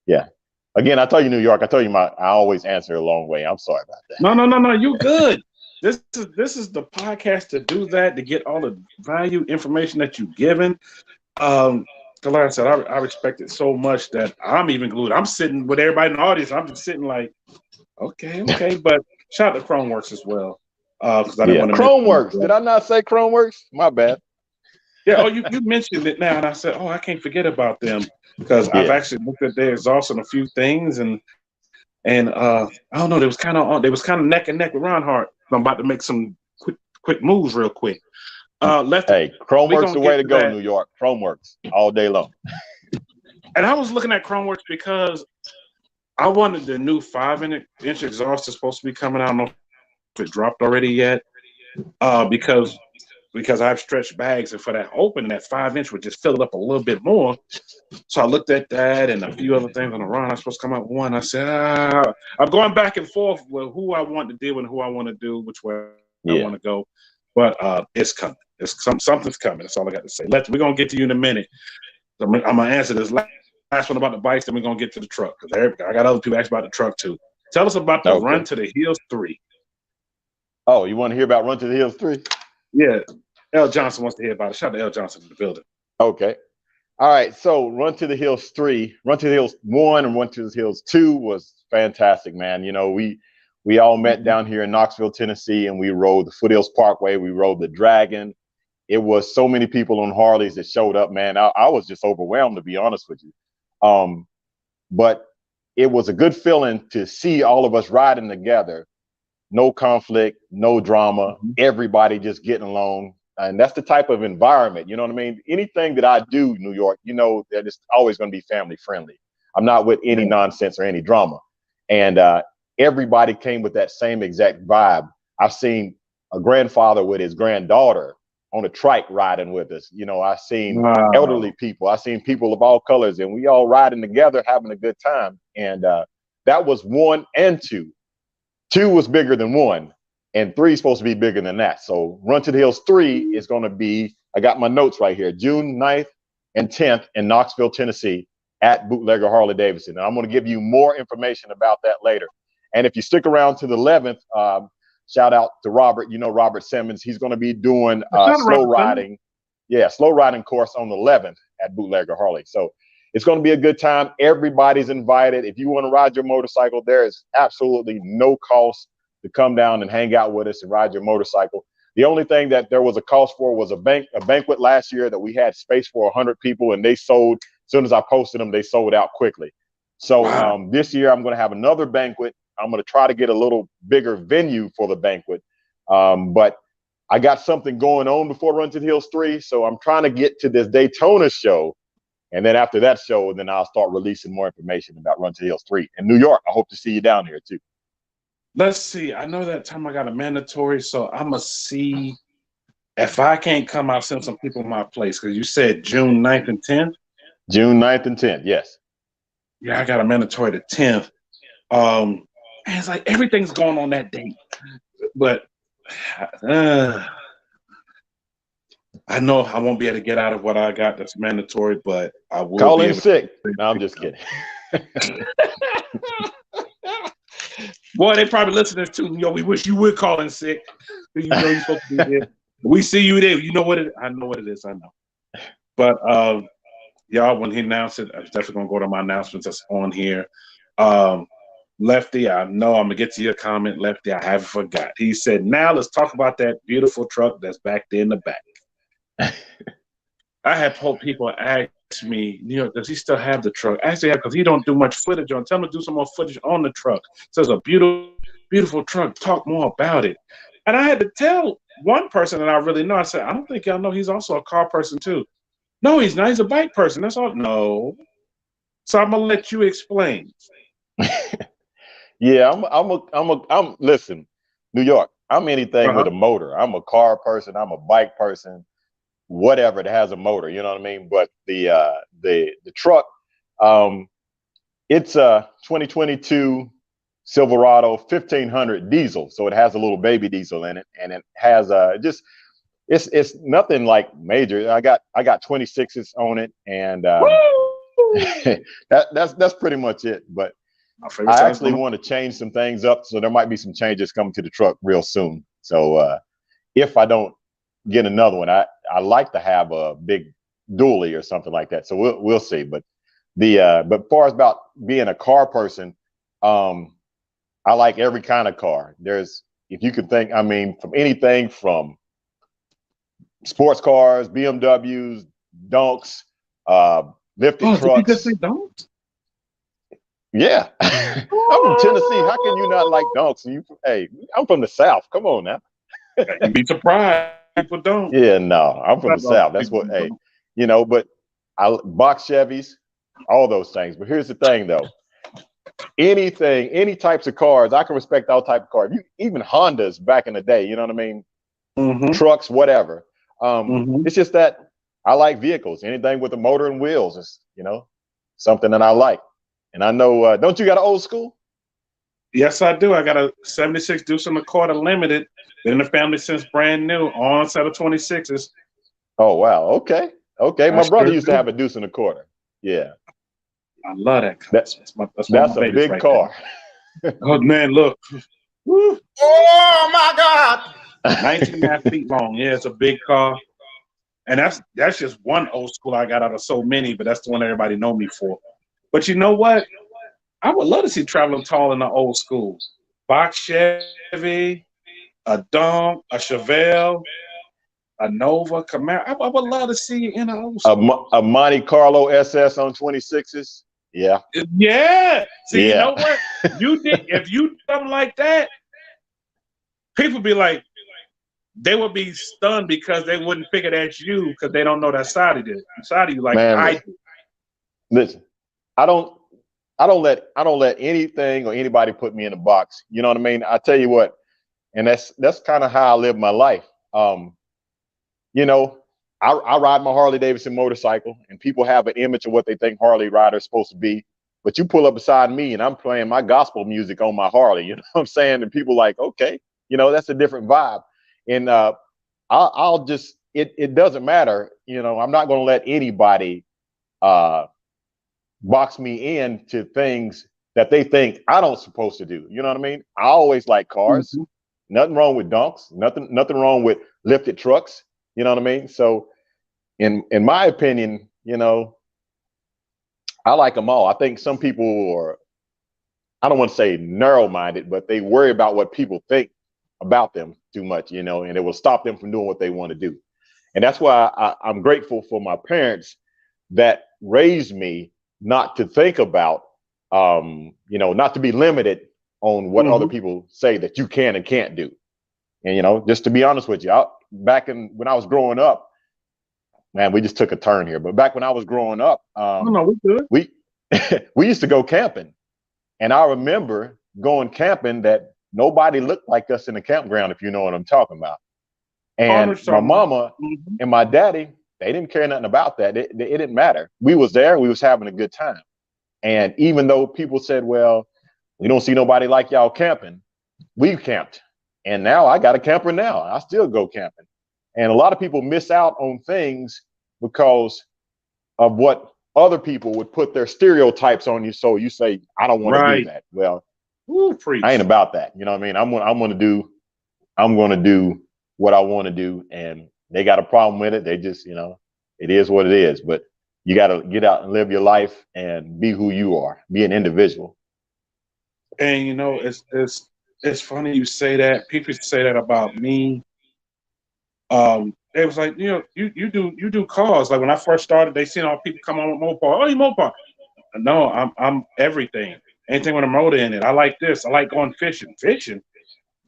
yeah. Again, I tell you, New York, I always answer a long way. I'm sorry about that. No, you good. This is the podcast to do that, to get all the value information that you've given. Like I said, I respect it so much that I'm even glued. I'm sitting with everybody in the audience. I'm just sitting like, okay. But shout out to Chromeworks as well. Because I didn't want to Chromeworks. Did I not say Chromeworks? My bad. Yeah. Oh, you mentioned it now, and I said, oh, I can't forget about them because I've actually looked at their exhaust on a few things, and I don't know. They was kind of neck and neck with Ronhart. I'm about to make some quick moves real quick. Hey, Chromeworks the way to go, New York. Chromeworks all day long. And I was looking at Chromeworks because I wanted the new 5-inch exhaust is supposed to be coming out. I don't know if it dropped already yet. Because I have stretched bags, and for that open, that 5-inch would just fill it up a little bit more. So I looked at that and a few other things on the run. I'm supposed to come out with one. I said, I'm going back and forth with who I want to deal with and who I want to do, which way I want to go. But it's coming. Something's coming. That's all I got to say. We're gonna get to you in a minute. I'm gonna answer this last one about the bikes, then we're gonna get to the truck because I got other people asking about the truck too. Tell us about the Run to the Hills 3. Oh, you want to hear about Run to the Hills 3? Yeah. L. Johnson wants to hear about it. Shout out to L. Johnson in the building. Okay. All right. So Run to the Hills 3, Run to the Hills 1 and Run to the Hills 2 was fantastic, man. You know, we all met down here in Knoxville, Tennessee, and we rode the Foothills Parkway. We rode the Dragon. It was so many people on Harleys that showed up, man. I was just overwhelmed, to be honest with you. But it was a good feeling to see all of us riding together. No conflict, no drama, everybody just getting along. And that's the type of environment, you know what I mean? Anything that I do, New York, you know, that it's always going to be family friendly. I'm not with any nonsense or any drama. And everybody came with that same exact vibe. I've seen a grandfather with his granddaughter on a trike riding with us. You know, I've seen elderly people. I've seen people of all colors, and we all riding together, having a good time. And that was 1 and 2. 2 was bigger than 1, and 3 is supposed to be bigger than that. So Run to the Hills 3 is going to be, I got my notes right here, June 9th and 10th in Knoxville, Tennessee at Bootlegger Harley Davidson. And I'm going to give you more information about that later. And if you stick around to the 11th, shout out to Robert. You know Robert Simmons. He's going to be doing slow riding. Yeah, slow riding course on the 11th at Bootlegger Harley. So it's going to be a good time. Everybody's invited. If you want to ride your motorcycle, there is absolutely no cost to come down and hang out with us and ride your motorcycle. The only thing that there was a cost for was a banquet last year that we had space for 100 people, and they sold, as soon as I posted them, they sold out quickly. So this year I'm going to have another banquet. I'm going to try to get a little bigger venue for the banquet. But I got something going on before Run to the Hills 3. So I'm trying to get to this Daytona show. And then after that show, then I'll start releasing more information about Run to the Hills 3 in New York. I hope to see you down here too. Let's see. I know that time I got a mandatory, so I'm going to see if I can't come, I'll send some people in my place. Because you said June 9th and 10th? June 9th and 10th, yes. Yeah, I got a mandatory the 10th. And it's like everything's going on that date. But I know I won't be able to get out of what I got that's mandatory, but I will call in sick. No, I'm just kidding. Boy, they probably listening to, yo, we wish you would call in sick. You know you're supposed to be there. We see you there. You know what it is. I know what it is. I know. But y'all, when he announced it, I'm definitely going to go to my announcements that's on here. Lefty, I know I'm going to get to your comment, Lefty. I haven't forgot. He said, now let's talk about that beautiful truck that's back there in the back. I had people ask me, you know, does he still have the truck? Actually, because he don't do much footage on. Tell him to do some more footage on the truck. So it's a beautiful, beautiful truck. Talk more about it. And I had to tell one person that I really know. I said, I don't think y'all know he's also a car person too. No, he's not. He's a bike person. That's all. No. So I'm gonna let you explain. Yeah, I'm listen, New York, I'm anything with a motor. I'm a car person, I'm a bike person, whatever that has a motor, you know what I mean? But the truck, it's a 2022 Silverado 1500 diesel. So it has a little baby diesel in it, and it has it's nothing like major. I got 26s on it, and that's pretty much it. But I actually want to change some things up, so there might be some changes coming to the truck real soon. So if I don't get another one, I like to have a big dually or something like that. So we'll see. But but far as about being a car person, I like every kind of car. If you could think, I mean, from anything from sports cars, BMWs, Donks, lifted trucks. Did you just say Donks? Yeah. I'm from Tennessee. How can you not like Donks? Hey, I'm from the South. Come on now. You'd be surprised. People don't. Yeah, no, I'm from the South. That's what, hey, but I box Chevys, all those things. But here's the thing, though. Any types of cars, I can respect all type of cars. Even Hondas back in the day, you know what I mean? Mm-hmm. Trucks, whatever. It's just that I like vehicles. Anything with a motor and wheels is, something that I like. And I know, don't you got an old school? Yes, I do. I got a 76 Deuce and a Quarter Limited. Been in the family since brand new, on set of 26s. Oh, wow. Okay. My brother used to have a Deuce and a Quarter. Yeah. I love that car. That's a big car. Oh, man, look. Woo. Oh, my God. 19.5 feet long. Yeah, it's a big car. And that's just one old school I got out of so many, but that's the one everybody know me for. But you know what? I would love to see Traveling Tall in the old school. Box Chevy, a Donk, a Chevelle, a Nova, Camaro. I would love to see you in an old school. A Monte Carlo SS on 26s. Yeah. Yeah. See, yeah. You know what? If you something like that, people be like, they would be stunned because they wouldn't figure that's you because they don't know that side of it. Side of you like Man, I do. Listen, I don't let anything or anybody put me in a box. You know what I mean? I tell you what, and that's kind of how I live my life. I ride my Harley Davidson motorcycle, and people have an image of what they think Harley riders supposed to be. But you pull up beside me, and I'm playing my gospel music on my Harley. You know what I'm saying? And people like, okay, that's a different vibe. And I'll just it doesn't matter. I'm not going to let anybody box me into things that they think I don't supposed to do. You know what I mean? I always like cars. Mm-hmm. Nothing wrong with Donks. Nothing wrong with lifted trucks. You know what I mean? So in my opinion, I like them all. I think some people are, I don't want to say narrow-minded, but they worry about what people think about them too much, and it will stop them from doing what they want to do. And that's why I'm grateful for my parents that raised me not to think about, not to be limited on what other people say that you can and can't do. And, just to be honest with you, when I was growing up, man, we just took a turn here. But back when I was growing up, we used to go camping. And I remember going camping that nobody looked like us in the campground, if you know what I'm talking about. And my mama and my daddy, they didn't care nothing about that. It didn't matter. We was there. We was having a good time. And even though people said, well, we don't see nobody like y'all camping, we camped. And now I got a camper now. I still go camping. And a lot of people miss out on things because of what other people would put their stereotypes on you. So you say, I don't want to do that. Well, I ain't about that. You know what I mean? I'm going to do what I want to do. And they got a problem with it. They just, it is what it is. But you got to get out and live your life and be who you are. Be an individual. And, it's funny you say that. People say that about me. They was like, you do cars. Like when I first started, they seen all people come on with Mopar. Oh, you Mopar? No, I'm everything. Anything with a motor in it. I like this. I like going fishing. Fishing?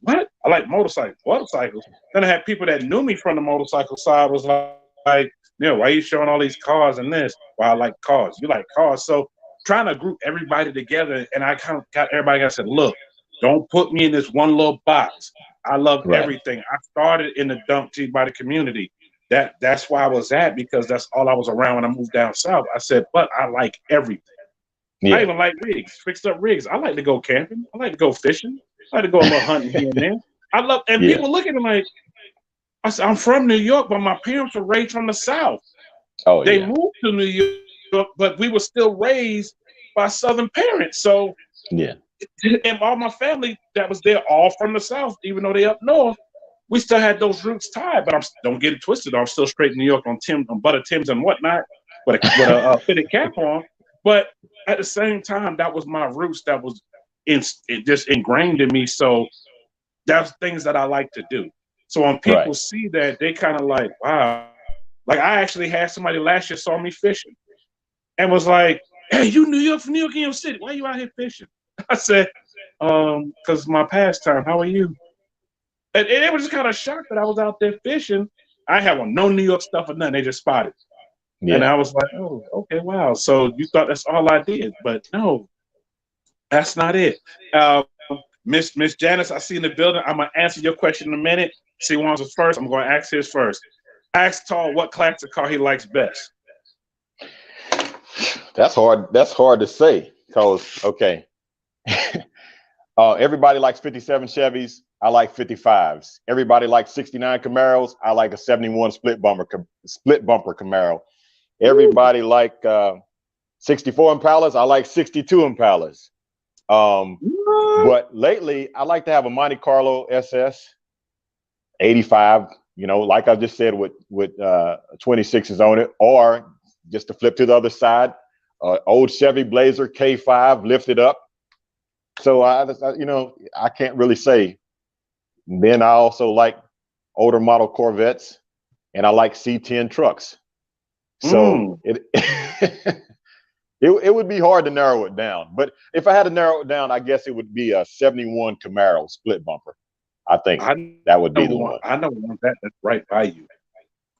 What? I like motorcycles. Motorcycles. Then I had people that knew me from the motorcycle side was like, why are you showing all these cars and this? Well, I like cars. You like cars. So trying to group everybody together, and I kind of got everybody. I said, look, don't put me in this one little box. I love everything. I started in the Donk Tea by the community. That's where I was at because that's all I was around when I moved down south. I said, but I like everything. Yeah. I even like rigs, fixed up rigs. I like to go camping. I like to go fishing. I like to go a little hunting here and there. I love, and people look at me like, I said, I'm from New York, but my parents were raised from the South. Oh, they moved to New York, but we were still raised by Southern parents. So, and all my family that was there, all from the South, even though they up north, we still had those roots tied. But don't get it twisted. I'm still straight in New York on butter Timbs and whatnot, with a fitted cap on. But at the same time, that was my roots. That was just ingrained in me. So that's things that I like to do. So when people see that, they kind of like, wow. Like I actually had somebody last year saw me fishing and was like, hey, you New York from New York in your city. Why are you out here fishing? I said, because my pastime. How are you? And they were just kind of shocked that I was out there fishing. I had no New York stuff or nothing. They just spotted. Yeah. And I was like, oh, okay, wow. So you thought that's all I did. But no, that's not it. Miss Janice, I see in the building. I'm going to answer your question in a minute. See one's was first. I'm going to ask his first. Ask Tall what classic car he likes best. That's hard. That's hard to say because, okay. Everybody likes 57 Chevys. I like 55s. Everybody likes 69 Camaros. I like a 71 split bumper Camaro. Everybody like 64 Impalas. I like 62 Impalas. But lately, I like to have a Monte Carlo SS 85. You know, like I just said, with 26s on it, or just to flip to the other side, old Chevy Blazer K5 lifted up. So I can't really say. Then I also like older model Corvettes, and I like C10 trucks. So it would be hard to narrow it down. But if I had to narrow it down, I guess it would be a 71 Camaro split bumper. I think that would be the one. I know one that's right by you.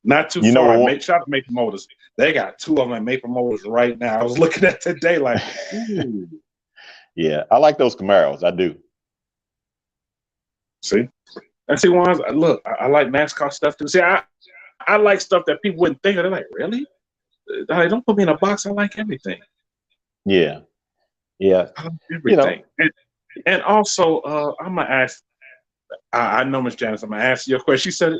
Not too far. Shout out to Maple Motors. They got two of them at Maple Motors right now. I was looking at today like, ooh. Yeah, I like those Camaros. I do. See? And see, ones, look, I like NASCAR stuff too. See, I like stuff that people wouldn't think of. They're like, really? Don't put me in a box. I like everything. Yeah. Yeah. I like everything. And also, I'm going to ask, I know Miss Janice, I'm going to ask you a question. She said,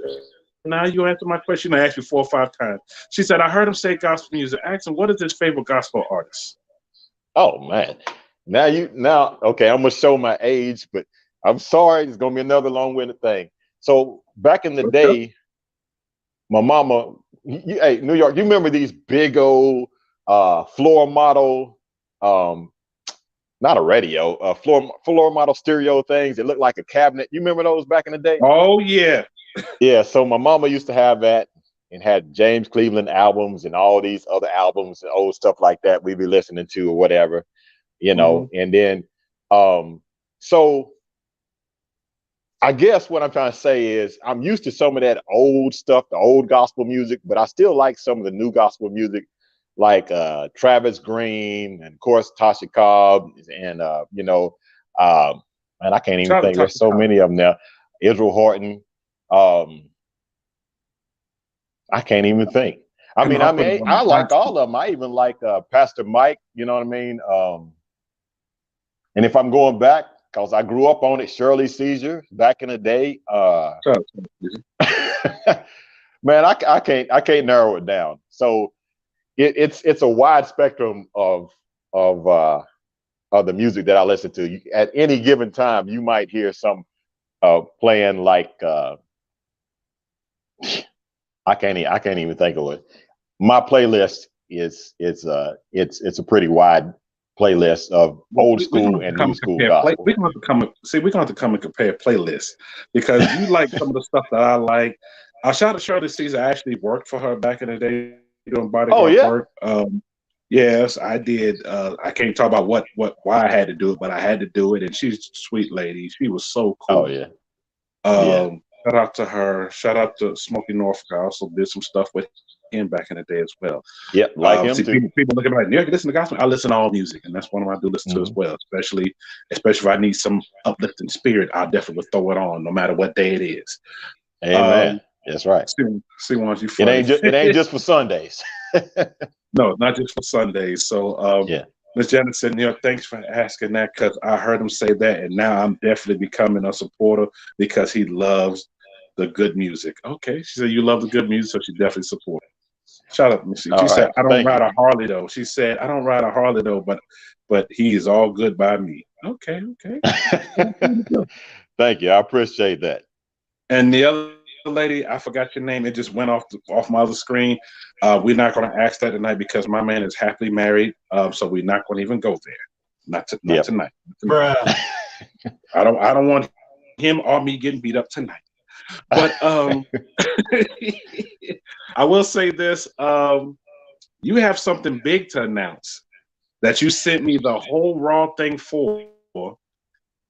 now you answer my question. I asked you 4 or 5 times. She said, I heard him say gospel music. Ask him, what is his favorite gospel artist? Oh, man. Now, okay, I'm going to show my age, but I'm sorry. It's going to be another long-winded thing. So back in the day, my mama, hey, New York, you remember these big old floor model, not a radio, floor model stereo things that look like a cabinet. You remember those back in the day? Oh, yeah. Yeah, so my mama used to have that and had James Cleveland albums and all these other albums and old stuff like that we'd be listening to or whatever, you know. And then, so I guess what I'm trying to say is I'm used to some of that old stuff, the old gospel music, but I still like some of the new gospel music, like Travis Green and of course Tasha Cobb and and I can't even think. There's so many of them now. Israel Horton. I can't even think. I like all of them. I even like Pastor Mike. You know what I mean? And if I'm going back, because I grew up on it, Shirley Caesar back in the day. Man, I can't narrow it down. So it's a wide spectrum of the music that I listen to. At any given time, you might hear some playing like I can't even think of it. My playlist is a pretty wide playlist of old school and new school gospel. We're going to have to come and compare playlists because you like some of the stuff that I like. I shout out to Shirley Caesar. I actually worked for her back in the day doing bodyguard work. Yes, I did. I can't talk about why I had to do it, but I had to do it. And she's a sweet lady. She was so cool. Oh yeah. Shout out to her. Shout out to Smokey Norfolk. I also did some stuff with him back in the day as well. Yep, like him see, too. People look at me like, New York, listen to gospel. I listen to all music, and that's one of them I do listen to as well. Especially if I need some uplifting spirit, I definitely would throw it on, no matter what day it is. Amen. That's right. See, once you it ain't just for Sundays. No, not just for Sundays. So Ms. Janet said, New York, thanks for asking that, because I heard him say that, and now I'm definitely becoming a supporter because he loves the good music. Okay, she said you love the good music, so she definitely supports. Shout out to Missy. She said, I don't ride a Harley though. She said, I don't ride a Harley though, but he is all good by me. Okay. Thank you. I appreciate that. And the other lady, I forgot your name. It just went off my other screen. We're not going to ask that tonight because my man is happily married. So we're not going to even go there. Not tonight. Bruh. I don't want him or me getting beat up tonight. But I will say this: you have something big to announce that you sent me the whole raw thing for,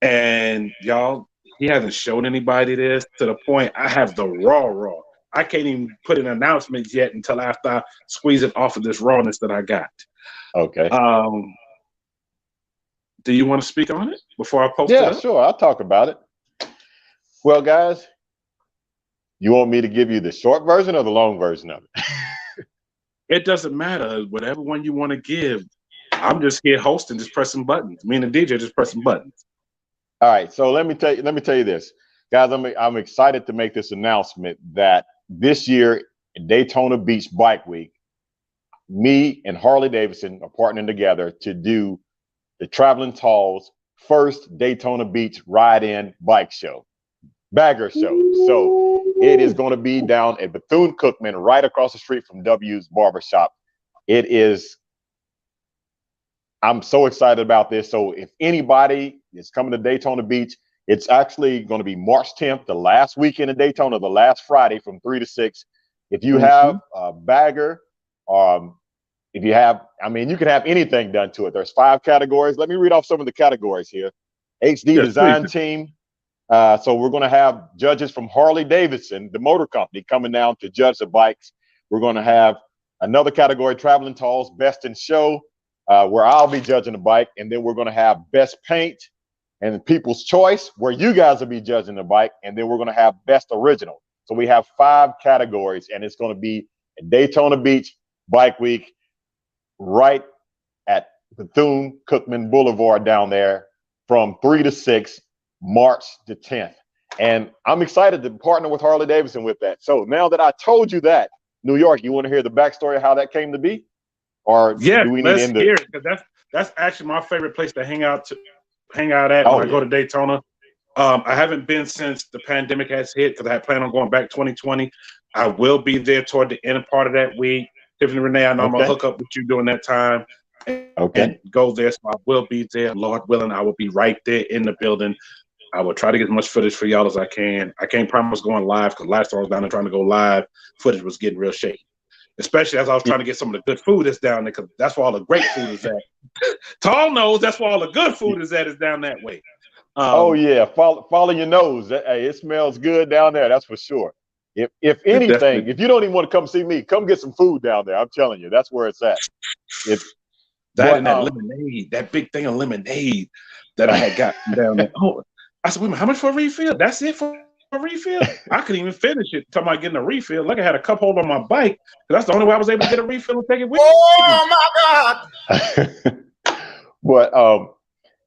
and y'all. He hasn't shown anybody this to the point I have the raw. I can't even put an announcement yet until after I squeeze it off of this rawness that I got. Okay. Do you want to speak on it before I post it up? Yeah, sure. I'll talk about it. Well, guys, you want me to give you the short version or the long version of it? It doesn't matter. Whatever one you want to give. I'm just here hosting, just pressing buttons. Me and the DJ just pressing buttons. All right, so let me tell you this, guys. I'm excited to make this announcement that this year in Daytona Beach Bike Week, me and Harley Davidson are partnering together to do the Traveling Tall's first Daytona Beach ride-in bike show, bagger show. So it is going to be down at Bethune-Cookman, right across the street from W's Barbershop. I'm so excited about this. So if anybody is coming to Daytona Beach, it's actually going to be March 10th, the last weekend in Daytona, the last Friday from 3 to 6. If you have a bagger, if you have, you can have anything done to it. There's 5 categories. Let me read off some of the categories here. HD Design Team. So we're going to have judges from Harley Davidson, the motor company, coming down to judge the bikes. We're going to have another category, Traveling Tall's Best in Show, where I'll be judging the bike. And then we're going to have Best Paint and People's Choice, where you guys will be judging the bike. And then we're going to have Best Original. So we have 5 categories, and it's going to be at Daytona Beach Bike Week, right at Bethune-Cookman Boulevard down there from 3 to 6, March the 10th. And I'm excited to partner with Harley Davidson with that. So now that I told you that, New York, you want to hear the backstory of how that came to be? Or do we need to end it? Hear it, because that's actually my favorite place to hang out at when I go to Daytona. I haven't been since the pandemic has hit because I had planned on going back 2020. I will be there toward the end part of that week. Tiffany Renee, I know I'm gonna hook up with you during that time and go there. So I will be there. Lord willing, I will be right there in the building. I will try to get as much footage for y'all as I can. I can't promise going live because last time I was down there trying to go live, footage was getting real shaky. Especially as I was trying to get some of the good food that's down there, because that's where all the great food is at. Tall knows that's where all the good food is at, is down that way. Oh yeah, follow your nose. Hey, it smells good down there. That's for sure. If anything, if you don't even want to come see me, come get some food down there. I'm telling you, that's where it's at. That lemonade, that big thing of lemonade that I had gotten down there. Oh, I said, wait a minute, how much for a refill? That's it for a refill? I couldn't even finish it. Talking about getting a refill. Like I had a cup holder on my bike. That's the only way I was able to get a refill and take it with me. Oh my God! But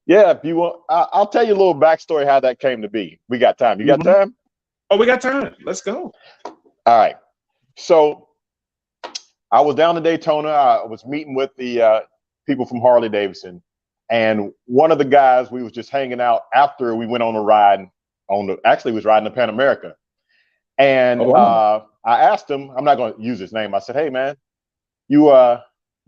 yeah, if you want, I'll tell you a little backstory how that came to be. We got time. You got time? Oh, we got time. Let's go. All right. So I was down in Daytona. I was meeting with the people from Harley Davidson, and one of the guys, we was just hanging out after we went on a ride actually was riding the Pan America. And I asked him, I'm not going to use his name. I said, hey man, you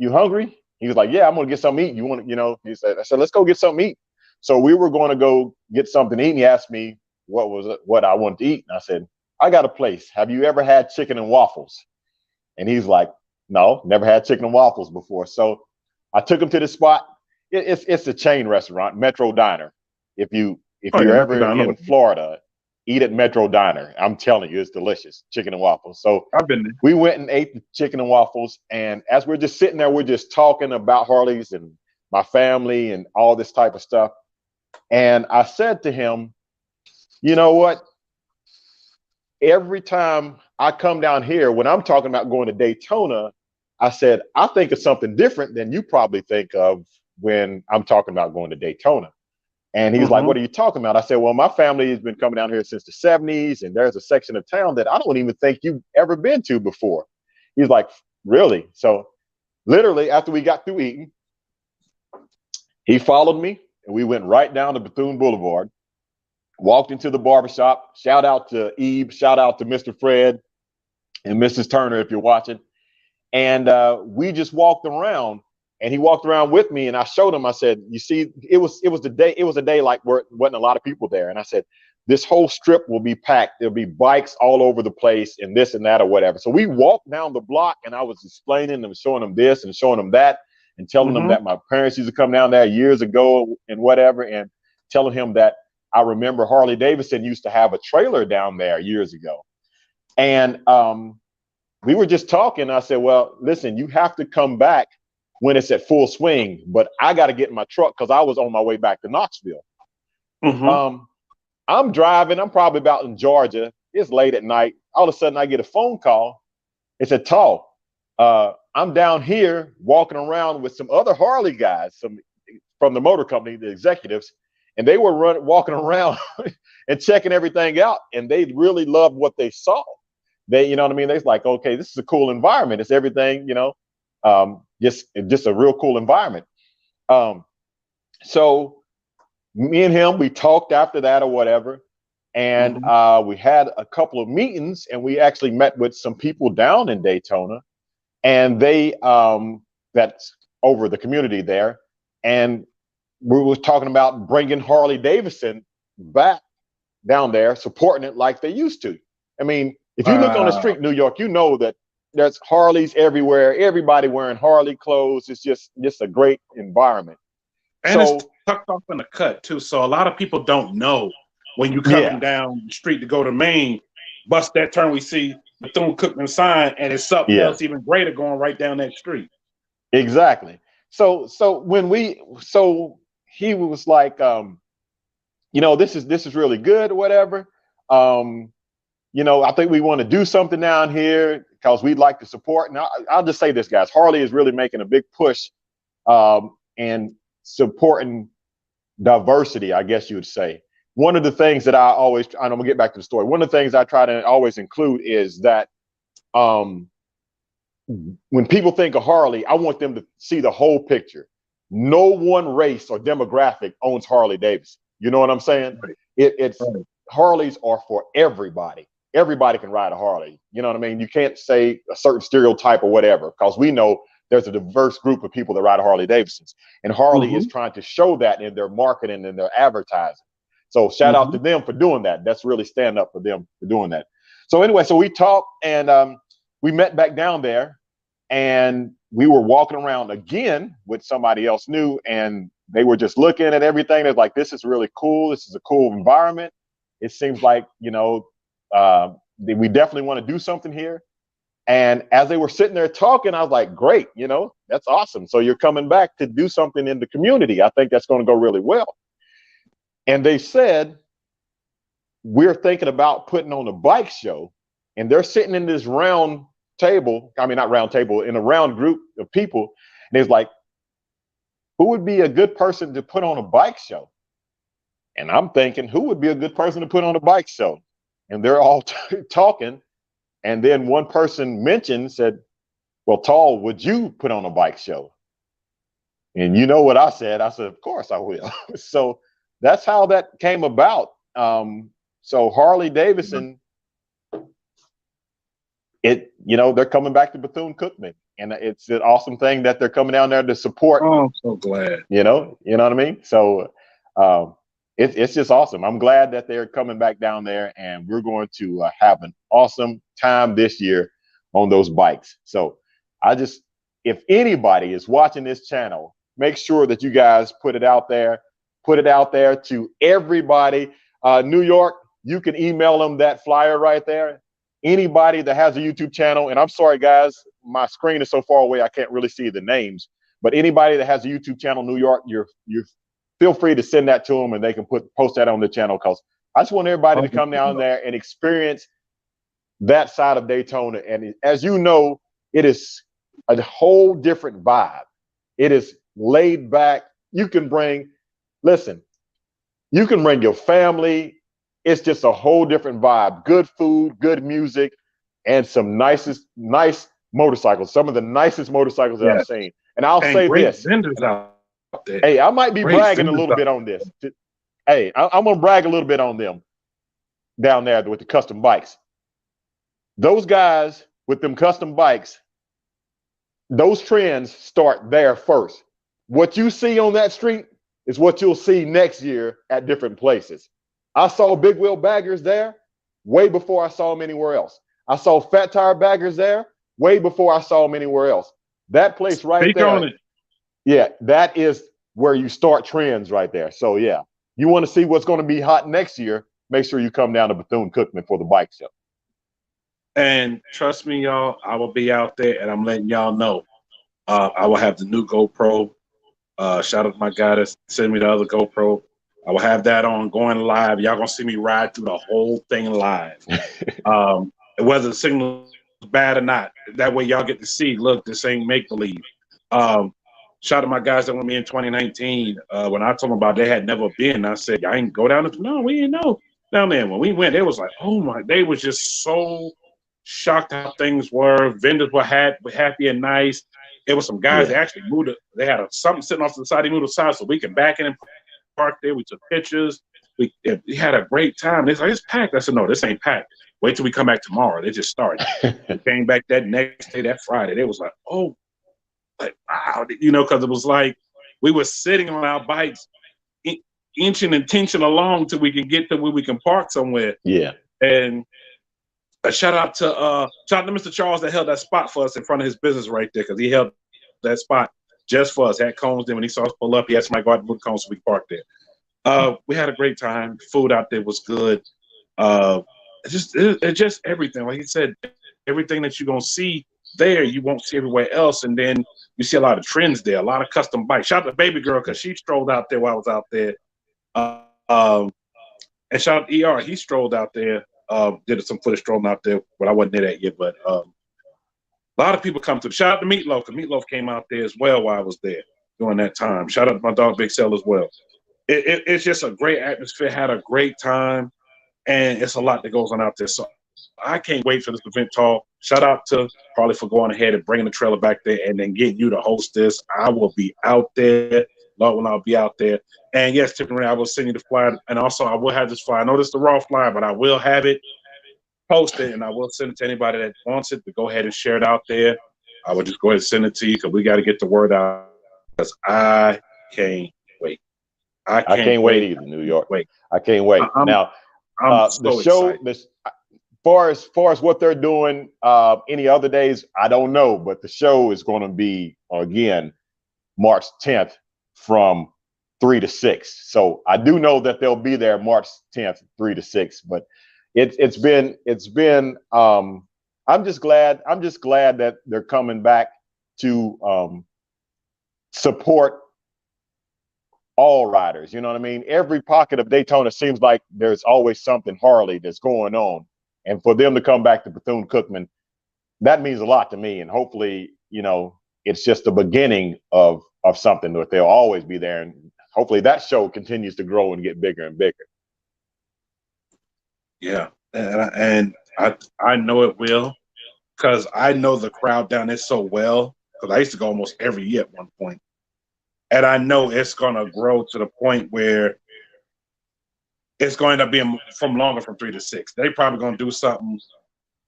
hungry? He was like, yeah, I'm going to get something to eat. You want to, I said, let's go get something to eat. So we were going to go get something to eat. And he asked me what I wanted to eat. And I said, I got a place. Have you ever had chicken and waffles? And he's like, no, never had chicken and waffles before. So I took him to the spot. It's a chain restaurant, Metro Diner. If you're ever in Florida, eat at Metro Diner. I'm telling you, it's delicious, chicken and waffles. So I've been there. We went and ate the chicken and waffles, and as we're just sitting there, we're just talking about Harleys and my family and all this type of stuff. And I said to him, you know what? Every time I come down here, when I'm talking about going to Daytona, I said, I think of something different than you probably think of when I'm talking about going to Daytona. And he's like, what are you talking about? I said, well, my family has been coming down here since the 70s, and there's a section of town that I don't even think you've ever been to before. He's like, really? So literally, after we got through eating, he followed me, and we went right down to Bethune Boulevard, walked into the barbershop. Shout out to Eve, shout out to Mr. Fred and Mrs. Turner if you're watching. And we just walked around. And he walked around with me, and I showed him. I said, "You see, it was a day like where wasn't a lot of people there." And I said, "This whole strip will be packed. There'll be bikes all over the place, and this and that or whatever." So we walked down the block, and I was explaining and showing him this and showing him that, and telling him that my parents used to come down there years ago and whatever, and telling him that I remember Harley Davidson used to have a trailer down there years ago, and we were just talking. I said, "Well, listen, you have to come back when it's at full swing, but I got to get in my truck because I was on my way back to Knoxville." I'm driving. I'm probably about in Georgia. It's late at night. All of a sudden, I get a phone call. It said, "Tall, I'm down here walking around with some other Harley guys, some from the motor company, the executives, and they were walking around and checking everything out, and they really loved what they saw. They, you know what I mean? They're like, okay, this is a cool environment. It's everything, you know." Just a real cool environment. So me and him, we talked after that or whatever. And we had a couple of meetings, and we actually met with some people down in Daytona, and they, that's over the community there. And we were talking about bringing Harley Davidson back down there, supporting it like they used to. I mean, if you look on the street in New York, you know that there's Harleys everywhere. Everybody wearing Harley clothes. It's just a great environment. And it's tucked off in the cut too. So a lot of people don't know when you coming down the street to go to Maine, bust that turn, we see Bethune-Cookman sign, and it's something else even greater going right down that street. Exactly. So he was like, you know, this is really good or whatever. You know, I think we want to do something down here because we'd like to support. And I'll just say this, guys, Harley is really making a big push and supporting diversity, I guess you would say. One of the things that and I'm gonna get back to the story. One of the things I try to always include is that when people think of Harley, I want them to see the whole picture. No one race or demographic owns Harley Davidson. You know what I'm saying? It's Harleys are for everybody. Everybody can ride a Harley. You know what I mean? You can't say a certain stereotype or whatever, because we know there's a diverse group of people that ride Harley Davidsons. And Harley is trying to show that in their marketing and their advertising. So shout out to them for doing that. That's really stand up for them for doing that. So anyway, so we talked, and we met back down there, and we were walking around again with somebody else new, and they were just looking at everything. They're like, this is really cool. This is a cool environment. It seems like, you know, we definitely want to do something here. And as they were sitting there talking, I was like, great, you know, that's awesome. So you're coming back to do something in the community. I think that's going to go really well. And they said, we're thinking about putting on a bike show. And they're sitting in this round table, I mean, not round table, in a round group of people. And it's like, who would be a good person to put on a bike show? And I'm thinking, who would be a good person to put on a bike show? And they're all talking. And then one person said, well, Tall, would you put on a bike show? And you know what I said? I said, of course I will. So that's how that came about. So Harley Davidson, you know, they're coming back to Bethune-Cookman. And it's an awesome thing that they're coming down there to support. Oh, I'm so glad. You know what I mean? So it's just awesome. I'm glad that they're coming back down there, and we're going to have an awesome time this year on those bikes. So if anybody is watching this channel, make sure that you guys put it out there to everybody. New York, you can email them that flyer right there. Anybody that has a YouTube channel, and I'm sorry, guys, my screen is so far away I can't really see the names. But anybody that has a YouTube channel, New York, you feel free to send that to them, and they can post that on the channel, because I just want everybody to come down there and experience that side of Daytona. And as you know, it is a whole different vibe. It is laid back. You can bring your family. It's just a whole different vibe. Good food, good music, and some nice motorcycles. Some of the nicest motorcycles that I've seen. And I'll say this. Vendors out there. Hey, I might be bragging a little bit on this. Hey, I'm going to brag a little bit on them down there with the custom bikes. Those guys with them custom bikes, those trends start there first. What you see on that street is what you'll see next year at different places. I saw big wheel baggers there way before I saw them anywhere else. I saw fat tire baggers there way before I saw them anywhere else. That place right there. Yeah, that is where you start trends right there. So yeah, you want to see what's going to be hot next year, make sure you come down to Bethune-Cookman for the bike show. And trust me, y'all, I will be out there, and I'm letting y'all know. I will have the new GoPro. Shout out to my guy that sent me the other GoPro. I will have that on going live. Y'all gonna see me ride through the whole thing live. Whether the signal is bad or not, that way y'all get to see, look, this ain't make-believe. Shout out to my guys that went with me in 2019. When I told them about it, they had never been, I said, y'all ain't go down there. No, we didn't know down there. When we went, they was like, oh my, they was just so shocked how things were. Vendors were happy and nice. It was some guys that actually moved it. They had something sitting off to the side. They moved aside so we can back in and park there. We took pictures. We had a great time. It's like, it's packed. I said, no, this ain't packed. Wait till we come back tomorrow. They just started. We came back that next day, that Friday. They was like, oh, like, wow. You know, because it was like we were sitting on our bikes, inching and tinching along till we can get to where we can park somewhere. Yeah. And shout out to Mr. Charles that held that spot for us in front of his business right there, because he held that spot just for us. Had cones there. When he saw us pull up, he had somebody go out and put cones so we parked there. We had a great time. Food out there was good. It's just everything. Like he said, everything that you're gonna see there, you won't see everywhere else. And then you see a lot of trends there, a lot of custom bikes. Shout out to Baby Girl, because she strolled out there while I was out there. And shout out to ER, he strolled out there. Did some footage strolling out there, but I wasn't there that yet. But a lot of people come to. Shout out to Meatloaf, because Meatloaf came out there as well while I was there during that time. Shout out to my dog Big Cell as well. It's just a great atmosphere. Had a great time, and it's a lot that goes on out there. So I can't wait for this event talk. Shout out to Harley for going ahead and bringing the trailer back there, and then getting you to host this. I will be out there. Lord will I'll be out there. And yes, Tiffany, I will send you the flyer. And also, I will have this flyer. I know this is the raw flyer, but I will have it posted, and I will send it to anybody that wants it to go ahead and share it out there. I will just go ahead and send it to you, because we got to get the word out, because I can't wait. I can't wait either, New York. I can't wait. Now, the show, as far as what they're doing any other days, I don't know, but the show is going to be, again, March 10th from 3 to 6. So I do know that they'll be there March 10th, 3 to 6. But it's been I'm just glad that they're coming back to support all riders. You know what I mean? Every pocket of Daytona seems like there's always something Harley that's going on, and for them to come back to Bethune-Cookman, that means a lot to me. And hopefully, you know, it's just the beginning of something that they'll always be there, and hopefully that show continues to grow and get bigger and bigger. Yeah, and I know it will, because I know the crowd down there so well, because I used to go almost every year at one point. And I know it's going to grow to the point where it's going to be from 3 to 6. They're probably going to do something.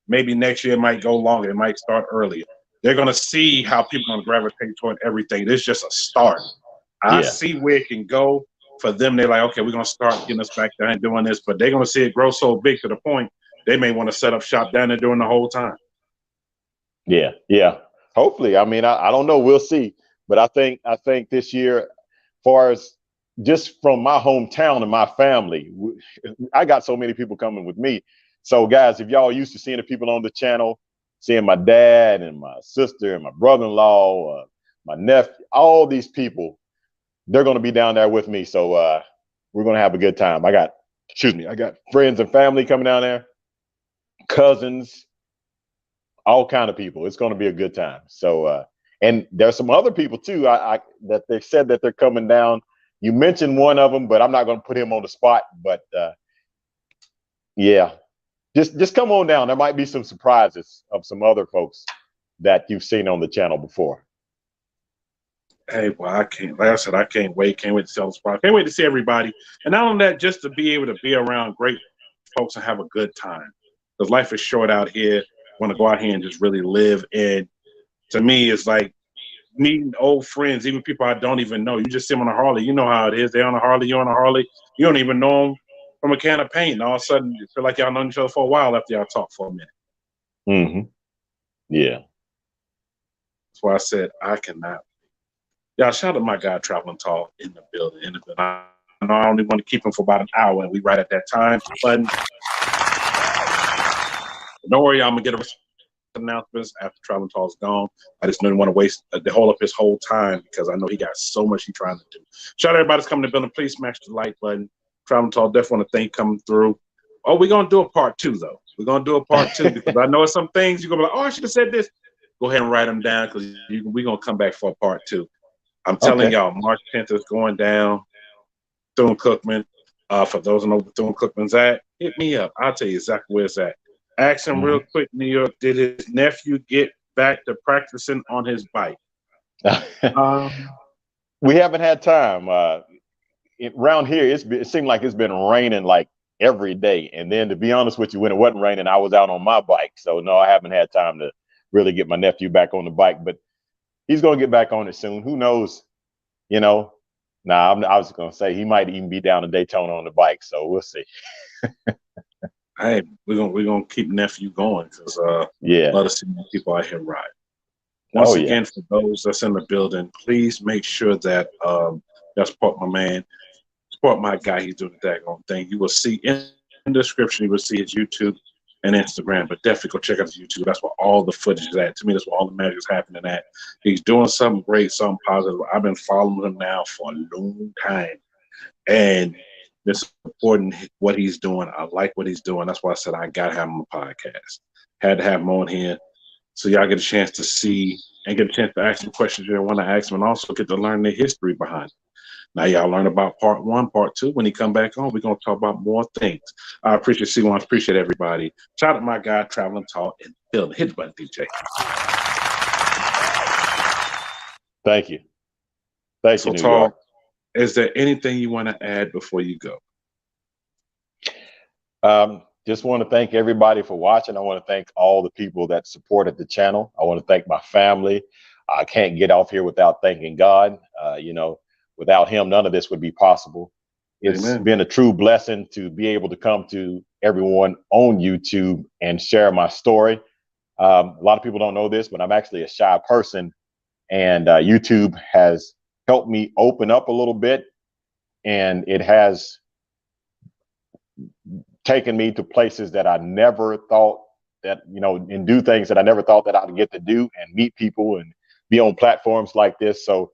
Maybe next year it might go longer. It might start earlier. They're going to see how people are going to gravitate toward everything. This is just a start. I see where it can go. For them, they're like, okay, we're going to start getting us back down and doing this. But they're going to see it grow so big to the point they may want to set up shop down there during the whole time. Yeah. Hopefully. I mean, I don't know. We'll see. But I think this year, as far as just from my hometown and my family, I got so many people coming with me. So guys, if y'all used to seeing the people on the channel, seeing my dad and my sister and my brother-in-law, my nephew, all these people, they're going to be down there with me. So we're going to have a good time. I got friends and family coming down there, cousins, all kind of people. It's going to be a good time. So, and there's some other people too, that they said that they're coming down. You mentioned one of them, but I'm not going to put him on the spot, but yeah, just come on down. There might be some surprises of some other folks that you've seen on the channel before. Hey, well, I can't wait. Can't wait to see all the spots. Can't wait to see everybody. And not only that, just to be able to be around great folks and have a good time. Because life is short out here. Want to go out here and just really live. And to me, it's like meeting old friends, even people I don't even know. You just see them on a Harley. You know how it is. They're on a Harley. You're on a Harley. You don't even know them from a can of paint. And all of a sudden, you feel like y'all known each other for a while after y'all talk for a minute. Mm-hmm. Yeah. That's why I said I cannot. Y'all, shout out to my guy Traveling Tall in the building. I know I only want to keep him for about an hour, and we right at that time. But don't worry, I'm gonna get a announcements after Traveling Tall's gone. I just didn't want to waste the whole up his whole time because I know he got so much he's trying to do. Shout out to everybody that's coming to the building. Please smash the like button. Traveling Tall, definitely want to thank coming through. Oh, we're gonna do a part 2 though. We're gonna do a part 2 because I know some things you're gonna be like, oh, I should have said this. Go ahead and write them down because we're gonna come back for a part 2. I'm telling y'all, March 10th is going down. Bethune-Cookman. For those who know where Bethune-Cookman's at, hit me up. I'll tell you exactly where it's at. Ask him real quick, New York, did his nephew get back to practicing on his bike? We haven't had time. Around here, it seemed like it's been raining like every day. And then to be honest with you, when it wasn't raining, I was out on my bike. So no, I haven't had time to really get my nephew back on the bike. But he's going to get back on it soon. Who knows? You know, I was going to say he might even be down in Daytona on the bike. So we'll see. Hey, we're gonna keep nephew going because let us see more people out here ride. Once again, for those that's in the building, please make sure that y'all support my man, support my guy. He's doing the daggone thing. You will see in the description. You will see his YouTube and Instagram, but definitely go check out his YouTube. That's where all the footage is at. To me, that's where all the magic is happening at. He's doing something great, something positive. I've been following him now for a long time, and it's important what he's doing. I like what he's doing. That's why I said I got to have him on the podcast. Had to have him on here so y'all get a chance to see and get a chance to ask him questions you want to ask him and also get to learn the history behind it. Now y'all learn about part 1, part 2. When he come back on, we're going to talk about more things. I appreciate C1. Appreciate everybody. Shout out to my guy, Traveling Tall and Bill. Hit the button, DJ. Thank you. Thank you, New Tall, York. is there anything you want to add before you go? Just want to thank everybody for watching. I want to thank all the people that supported the channel. I want to thank my family. I can't get off here without thanking God. Without him, none of this would be possible. It's been a true blessing to be able to come to everyone on YouTube and share my story. A lot of people don't know this, but I'm actually a shy person, and YouTube has helped me open up a little bit, and it has taken me to places that I never thought that, and do things that I never thought that I'd get to do and meet people and be on platforms like this. So,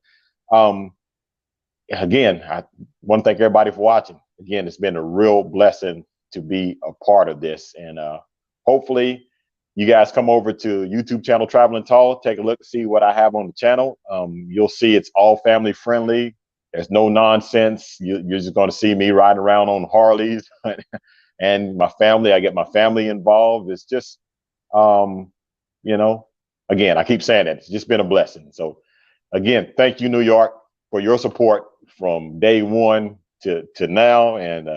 again, I want to thank everybody for watching. Again, it's been a real blessing to be a part of this. And hopefully you guys come over to YouTube channel Traveling Tall, take a look to see what I have on the channel. You'll see it's all family friendly. There's no nonsense. You're just going to see me riding around on Harleys and my family. I get my family involved. It's just, again, I keep saying that. It's just been a blessing. So again, thank you, New York, for your support from day one to now. And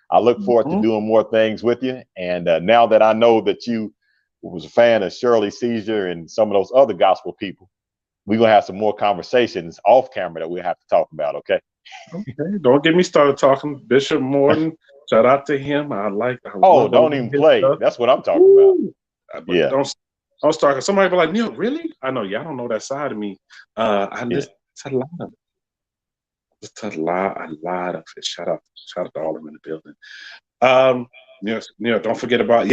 I look forward to doing more things with you. And now that I know that you was a fan of Shirley Caesar and some of those other gospel people, we're going to have some more conversations off camera that we'll have to talk about. Okay. Okay. Don't get me started talking. Bishop Morton, shout out to him. Don't even play. Stuff. That's what I'm talking about. Yeah. Don't start. Somebody be like, Neil, really? I know y'all don't know that side of me. I listen to a lot of it. Just a lot of it. Shout out to all of them in the building. Don't forget about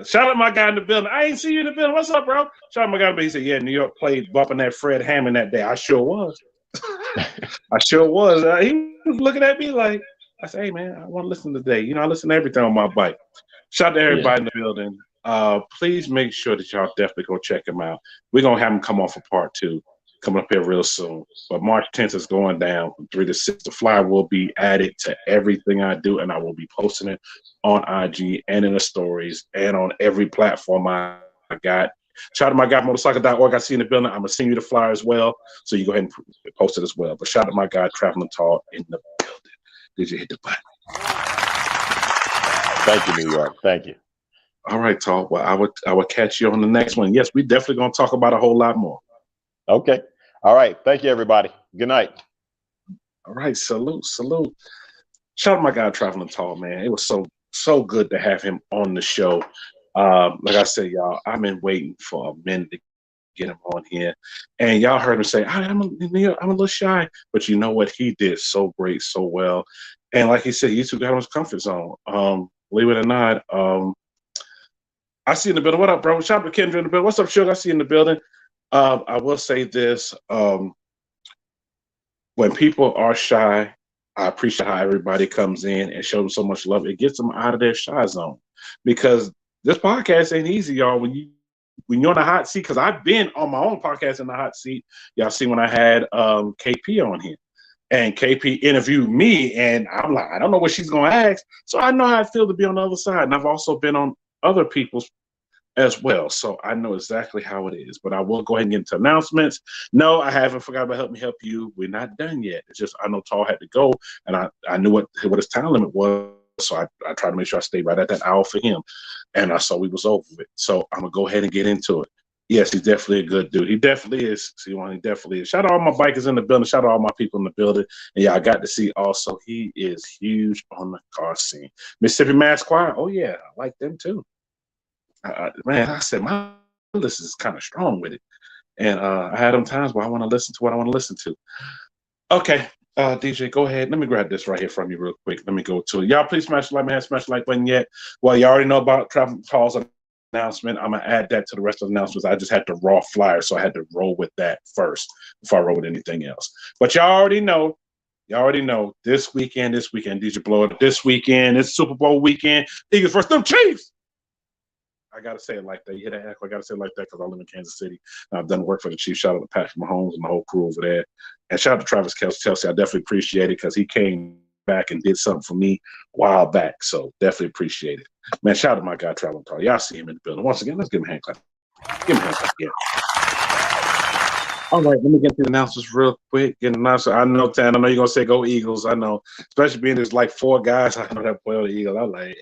shout out my guy in the building. I ain't see you in the building. What's up, bro? Shout out my guy. He said, yeah, New York played bumping that Fred Hammond that day. I sure was. I sure was. He was looking at me like, I said, hey man, I want to listen today. You know, I listen to everything on my bike. Shout out to everybody in the building. Please make sure that y'all definitely go check him out. We're gonna have him come on for part 2. Coming up here real soon. But March 10th is going down from 3 to 6. The flyer will be added to everything I do, and I will be posting it on IG and in the stories and on every platform I got. Shout out to my guy, motorcycle.org. I see you in the building. I'm going to send you the flyer as well, so you go ahead and post it as well. But shout out to my guy, Traveling Tall, in the building. Did you hit the button? Thank you, New York. Thank you. All right, Tall. Well, I would catch you on the next one. Yes, we definitely going to talk about a whole lot more. Okay. All right. Thank you, everybody. Good night. All right. Salute. Shout out to my guy, Traveling Tall, man. It was so good to have him on the show. Like I said, y'all, I've been waiting for a minute to get him on here. And y'all heard him say, I'm a little shy. But you know what? He did so great, so well. And like he said, he took out his comfort zone. Believe it or not, I see you in the building. What up, bro? Shout out to Kendra in the building. What's up, Sugar? I see you in the building. I will say this, when people are shy, I appreciate how everybody comes in and shows them so much love. It gets them out of their shy zone, because this podcast ain't easy, y'all. When you're in the hot seat, because I've been on my own podcast in the hot seat. Y'all see when I had KP on here, and KP interviewed me, and I'm like, I don't know what she's going to ask. So I know how I feel to be on the other side. And I've also been on other people's as well, so I know exactly how it is. But I will go ahead and get into announcements. No, I haven't forgot about Help Me Help You. We're not done yet. It's just I know Tall had to go, and I knew what his time limit was, so I tried to make sure I stayed right at that hour for him, and I saw we was over it. So I'm gonna go ahead and get into it. Yes, he's definitely a good dude. He definitely is. See, he definitely is. Shout out all my bikers in the building. Shout out all my people in the building. And yeah, I got to see also he is huge on the car scene. Mississippi Mass Choir. Oh yeah, I like them too. Man, I said my list is kind of strong with it, and I had them times where I want to listen to what I want to listen to. Okay, DJ, go ahead. Let me grab this right here from you real quick. Let me go to it. Y'all, please smash the like, man. Smash the like button yet. Well, you already know about Travel Tall's announcement. I'm gonna add that to the rest of the announcements. I just had the raw flyer, so I had to roll with that first before I roll with anything else. But y'all already know. This weekend, DJ Blow It. This weekend, it's Super Bowl weekend. Eagles versus them Chiefs. I gotta say it like that. You hear that echo? I gotta say it like that because I live in Kansas City. I've done work for the Chiefs. Shout out to Patrick Mahomes and the whole crew over there. And shout out to Travis Kelce. I definitely appreciate it because he came back and did something for me a while back. So definitely appreciate it. Man, shout out to my guy, Traveling Tall. Y'all see him in the building. Once again, let's give him a hand clap. Give him a hand clap again. All right, let me get the announcers real quick. Get an announcer. I know, Tan. I know you're going to say go Eagles. I know. Especially being there's like 4 guys. I know that play the Eagles. I'm like,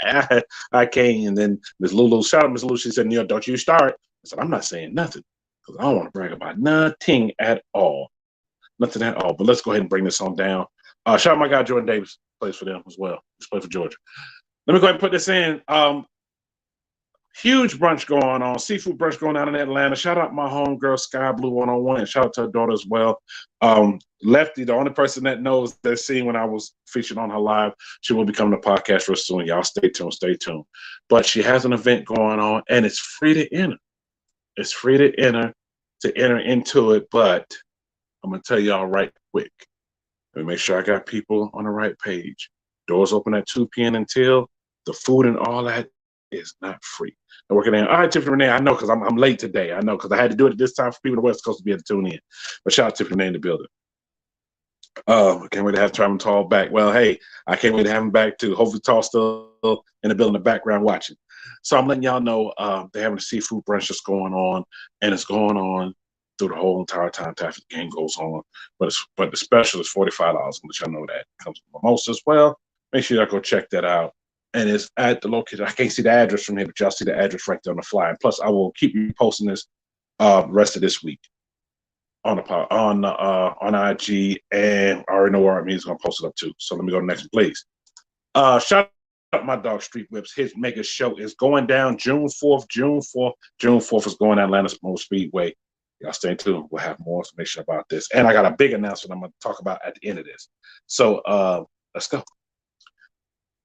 I can't. And then Miss Lulu, shout out Miss Lulu. She said, Neil, don't you start. I said, I'm not saying nothing because I don't want to brag about nothing at all. Nothing at all. But let's go ahead and bring this on down. Shout out my guy Jordan Davis. Plays for them as well. He's played for Georgia. Let me go ahead and put this in. Huge brunch going on. Seafood brunch going on in Atlanta. Shout out my homegirl, Sky Blue 101. And shout out to her daughter as well. Lefty, the only person that knows that scene when I was featured on her live, she will be coming to podcast real soon. Y'all stay tuned. But she has an event going on, and it's free to enter. It's free to enter into it. But I'm going to tell y'all right quick. Let me make sure I got people on the right page. Doors open at 2 p.m. until the food and all that is not free. I'm working in. All right, Tiffany Renee, I know because I'm late today. I know because I had to do it at this time for people on the West Coast to be able to tune in. But shout out to Tiffany Renee in the building. I can't wait to have Traveling Tall back. Well, hey, I can't wait to have him back too. Hopefully Tall's still in the building in the background watching. So I'm letting y'all know they're having a seafood brunch that's going on, and it's going on through the whole entire time after the game goes on. But the special is $45. I'm gonna let y'all know that. It comes with mimosa as well. Make sure y'all go check that out. And it's at the location. I can't see the address from here, but y'all see the address right there on the flyer. And plus, I will keep you posting this rest of this week on IG, and I already know where R.I.H is gonna post it up too. So let me go to the next one, please. Shout out my dog Street Whips. His mega show is going down June 4th. June 4th is going to Atlanta Motor Speedway. Y'all stay tuned. We'll have more information about this. And I got a big announcement I'm going to talk about at the end of this. So let's go.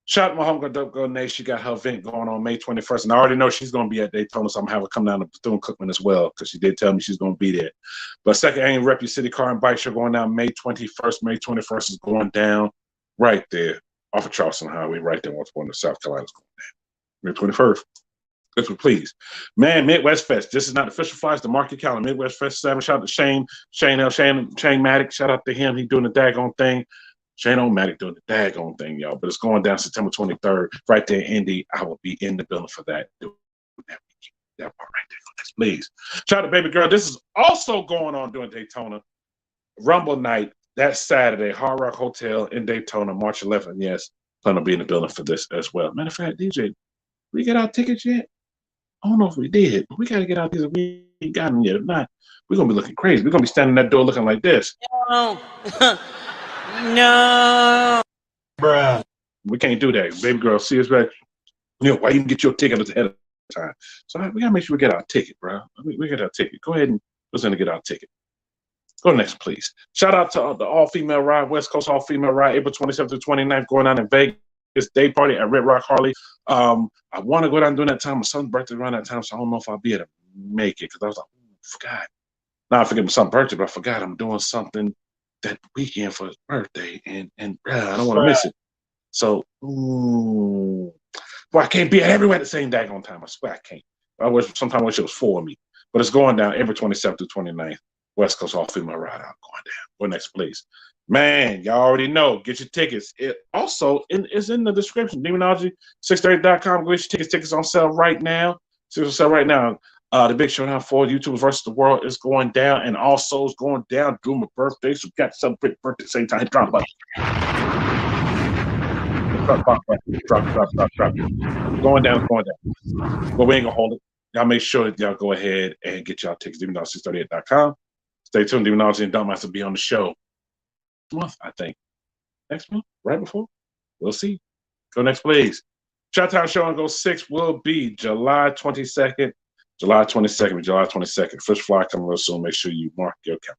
Shout out to my homegirl, Dope Girl Nate. She got her event going on May 21st. And I already know she's going to be at Daytona, so I'm going to have her come down to Bethune-Cookman as well, because she did tell me she's going to be there. But second annual Rep Your City Car and Bike Show going down May 21st. May 21st is going down right there off of Charleston Highway, right there once in South Carolina is going down. May 21st. If we please. Man, Midwest Fest. This is not official flights. The market calendar. Midwest Fest 7. Shout out to Shane Maddox. Shout out to him. He doing the daggone thing. Shane O'Matic doing the daggone thing, y'all. But it's going down September 23rd, right there in Indy. I will be in the building for that. That part right there. Next, please. Shout out to Baby Girl. This is also going on during Daytona. Rumble Night, that Saturday. Hard Rock Hotel in Daytona, March 11th. Yes, plan on being in the building for this as well. Matter of fact, DJ, we get our tickets yet? I don't know if we did, but we got to get out these. We ain't got them yet. If not, we're going to be looking crazy. We're going to be standing at that door looking like this. No. No. Bruh. We can't do that. Baby girl, see us back. Why you get your ticket ahead of time? So we got to make sure we get our ticket, bro. We get our ticket. Go ahead and let's get our ticket. Go next, please. Shout out to the all-female ride, West Coast all-female ride, April 27th to 29th, going on in Vegas. Day party at Red Rock Harley. I want to go down during that time. My son's birthday around that time, so I don't know if I'll be able to make it because I was like, forgot. Now I forget my son's birthday, but I forgot I'm doing something that weekend for his birthday, and I don't want to miss it. So, I can't be everywhere at the same daggone time. I swear I can't. Sometimes I wish it was for me, but it's going down April 27th to 29th. West Coast all-female ride out going down. Go next, please. Man, y'all already know. Get your tickets. It also is in the description. Demonology630.com. Get your tickets. Tickets on sale right now. Tickets on sale right now. The big showdown for YouTube versus the world is going down, and also is going down during my birthday. So we got to celebrate birthday at the same time. Drop. Going down. But we ain't gonna hold it. Y'all make sure that y'all go ahead and get y'all tickets. Demonology638.com. Stay tuned. Demonology and Donk will be on the show month, I think. Next month, right before. We'll see. Go next, please. Chi-Town Show and Go 6 will be July 22nd. July 22nd. First fly coming real soon. Make sure you mark your calendar.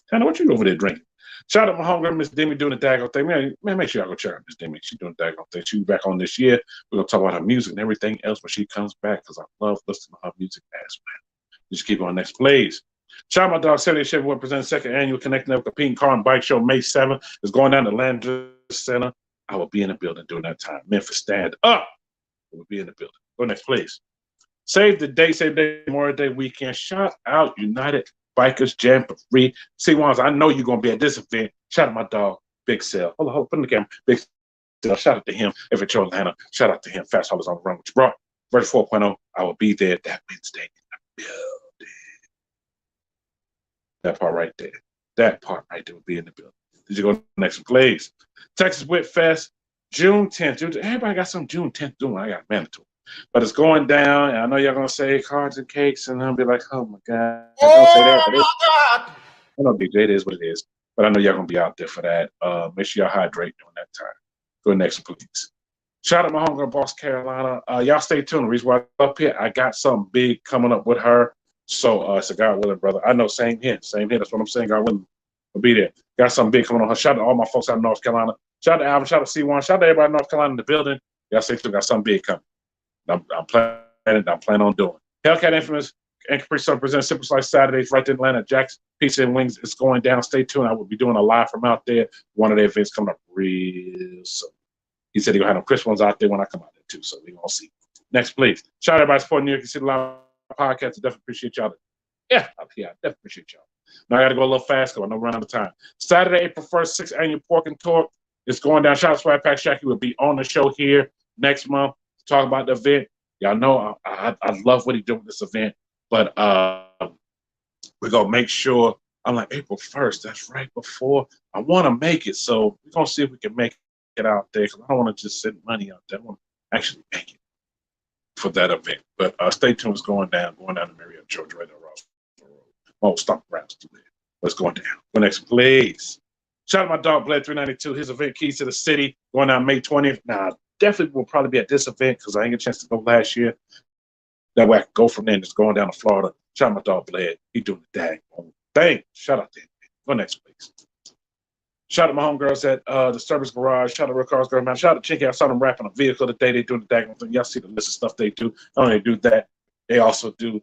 Tanner, what you over there drinking? Shout out to my homegirl, Miss Demi, doing the daggone thing. Man, make sure y'all go check out Miss Demi. She's doing the daggone thing. She'll be back on this year. We're going to talk about her music and everything else when she comes back because I love listening to her music as well. Just keep on next, please. Shout out my dog, 78 Chevy, will present second annual Connecting Up Competing Car and Bike Show May 7th. It's going down to Landry Center. I will be in the building during that time. Memphis, stand up. I will be in the building. Go next, please. Save the day, Memorial Day weekend. Shout out United Bikers Jam for free. C1s, I know you're going to be at this event. Shout out my dog, Big Cell. Hold on, put in the camera. Big Cell. Shout out to him. If it's your Atlanta, shout out to him. Fast Haulers on the Run, which brought version 4.0. I will be there that Wednesday in the building. That part right there will be in the building. Did you go next, please? Texas Wit Fest, June 10th. Everybody got some June 10th doing. I got mandatory. But it's going down, and I know y'all going to say cards and cakes, and I'll be like, oh, my God. Don't say that. But I know, DJ, it is what it is. But I know y'all going to be out there for that. Make sure y'all hydrate during that time. Go next, please. Shout out my homegirl, Boss Carolina. Y'all stay tuned. The reason why I'm up here, I got something big coming up with her. So it's a God willing, brother. I know, same here. That's what I'm saying. God willing, will be there. Got something big coming on her. Shout out to all my folks out in North Carolina. Shout out to Alvin. Shout out to C1. Shout out to everybody in North Carolina in the building. Y'all stay tuned. Got something big coming. I'm planning on doing. Hellcat Infamous and Capri Sun presents Simple Slice Saturdays right in Atlanta. Jack's Pizza and Wings is going down. Stay tuned. I will be doing a live from out there. One of the events coming up real soon. He said he's going to have them crisp ones out there when I come out there too. So we're going to see. Next, please. Shout out everybody supporting New York City Live Podcast. I definitely appreciate y'all. Yeah, I definitely appreciate y'all. Now I got to go a little fast because I know we're running out of time. Saturday, April 1st, 6th annual Pork and Talk is going down. Shout out to Swag Pack Shacky. Will be on the show here next month to talk about the event. Y'all know I love what he's doing with this event, but we're going to make sure. I'm like, April 1st, that's right before. I want to make it, so we're going to see if we can make it out there because I don't want to just send money out there. I want to actually make it for that event. But stay tuned. It's going down to Marietta, Georgia, right there. Oh, stop around. Let's go down. Go next, please. Shout out my dog, Bled 392. His event, Keys to the City, going down May 20th. Now, definitely will probably be at this event because I didn't get a chance to go last year. That way I can go from there and just going down to Florida. Shout out my dog Bled. He doing the dang thing. Shout out to him. Go next, please. Shout out my homegirls at the Service Garage. Shout out Real Cars Girl, man. Shout out to Chinky. I saw them rapping a vehicle today. They doing the dang thing. Y'all see the list of stuff they do. Not only do that, they also do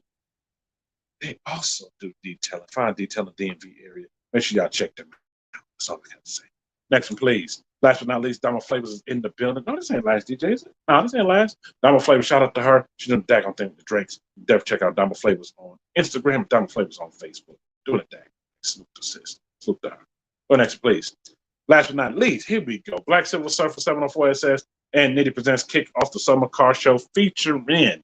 detailing. Fine detailing DMV area. Make sure y'all check them out. That's all I got to say. Next one, please. Last but not least, Dama Flavors is in the building. No, this ain't last, DJ, is it? No, this ain't last. Dama Flavors, shout out to her. She doing the daggone thing with the drinks. Definitely check out Dama Flavors on Instagram and Dama Flavors on Facebook. Doing it daggone. Salute to sis. Salute to her. Go next, please. Last but not least, here we go. Black Silver Surfer 704 SS and Nitty presents Kick Off the Summer Car Show featuring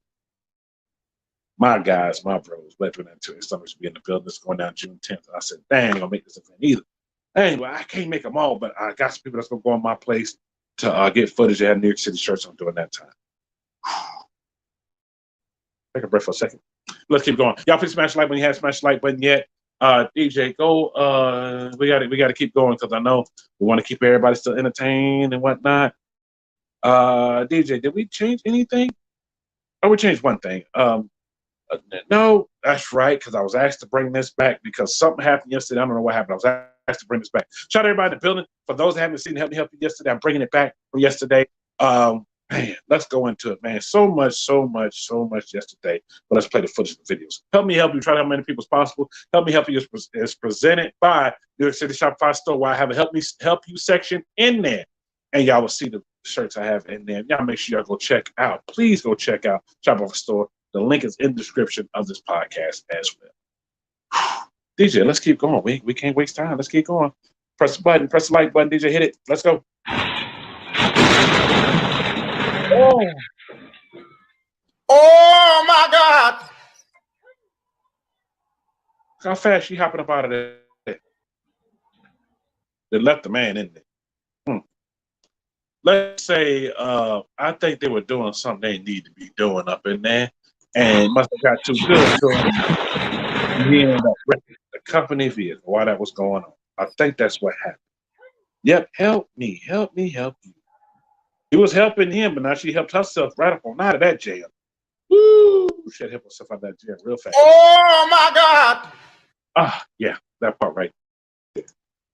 my guys, my bros. Black Silver Summers be in the building. It's going down June 10th. I said, dang, I ain't gonna make this event either. Anyway, I can't make them all, but I got some people that's going to go on my place to get footage. They had New York City shirts on during that time. Take a breath for a second. Let's keep going. Y'all please smash the like button. You haven't smashed the like button yet. DJ, go. We got to keep going because I know we want to keep everybody still entertained and whatnot. DJ, did we change anything? Oh, we changed one thing. No, that's right, because I was asked to bring this back because something happened yesterday. I don't know what happened. I was asked to bring this back. Shout out everybody in the building. For those that haven't seen Help Me Help You yesterday, I'm bringing it back from yesterday. Man, let's go into it, man. So much yesterday. But let's play the footage of the videos. Help Me Help You. Try to help as many people as possible. Help Me Help You is presented by New York City Shopify Store, where I have a Help Me Help You section in there. And y'all will see the shirts I have in there. Y'all make sure y'all go check out. Please go check out Shopify Store. The link is in the description of this podcast as well. DJ, let's keep going. We can't waste time. Let's keep going. Press the button. Press the like button. DJ, hit it. Let's go. Oh my God. Look how fast she hopping up out of there. They left the man in there. Let's say I think they were doing something they need to be doing up in there. And must have got too good to him. He ended up wrecking the company vehicle while that was going on. I think that's what happened. Yep, help me help you. He was helping him, but now she helped herself right up on out of that jail. Woo! She helped herself out of that jail real fast. Oh my God! Yeah, that part right there.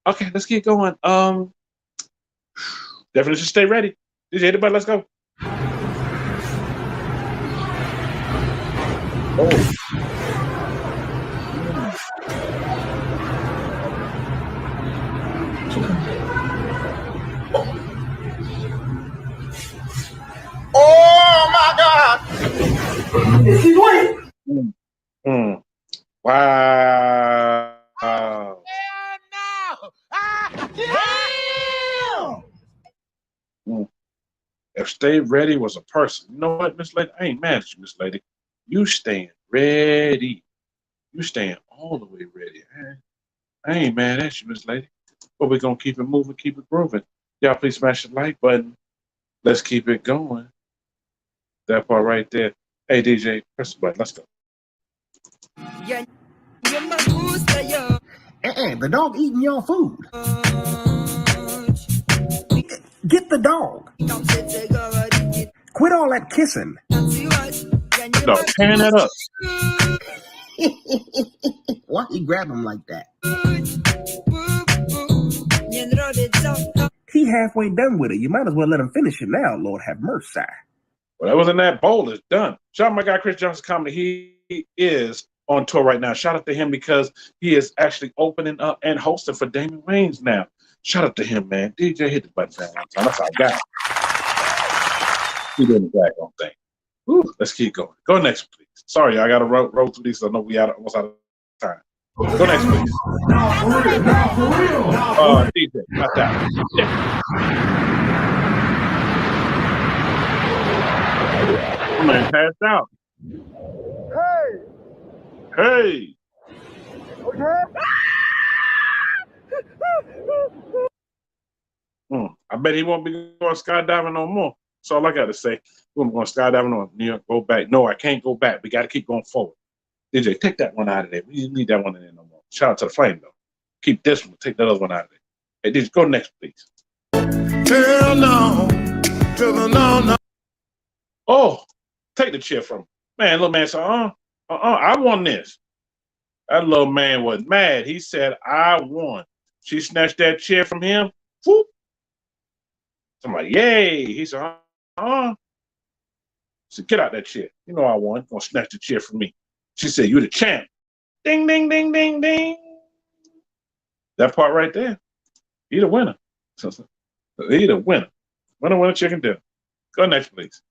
Okay, let's keep going. Definitely should stay ready. DJ, everybody, let's go. Oh my God! Wow. If stay ready was a person, you know what, Miss Lady? I ain't mad at you, Miss Lady. You staying ready. You staying all the way ready. I ain't mad at you, Miss Lady. But we're going to keep it moving, keep it grooving. Y'all please smash the like button. Let's keep it going. That part right there. Hey, DJ, press the button. Let's go. The dog eating your food. Get the dog. Quit all that kissing. No, pan that up. Why you grab him like that? He halfway done with it. You might as well let him finish it now. Lord have mercy. Well, that wasn't that bowl. It's done. Shout out my guy Chris Johnson Comedy. He is on tour right now. Shout out to him because he is actually opening up and hosting for Damon Wayans now. Shout out to him, man. DJ, hit the button for one time. That's all I got. He doing the daggone thing. Ooh, let's keep going. Go next, please. Sorry, I got to roll through these. I know we almost out of time. Go next, please. DJ, not that. Yeah. Man, passed out. Hey. I bet he won't be going skydiving no more. That's all I got to say. We're going skydiving on New York. Go back. No, I can't go back. We got to keep going forward. DJ, take that one out of there. We didn't need that one in there no more. Shout out to the Flame, though. Keep this one. Take that other one out of there. Hey, DJ, go next, please. Hell no. No. Oh, take the chair from him. Man, little man said, I won this. That little man was mad. He said, I won. She snatched that chair from him. Whoop. I'm like, yay. He said, She said, get out that chair. You know I won. Gonna snatch the chair from me. She said, you the champ. Ding, ding, ding, ding, ding. That part right there. He the winner. He the winner. Winner, chicken dinner. Go next, please.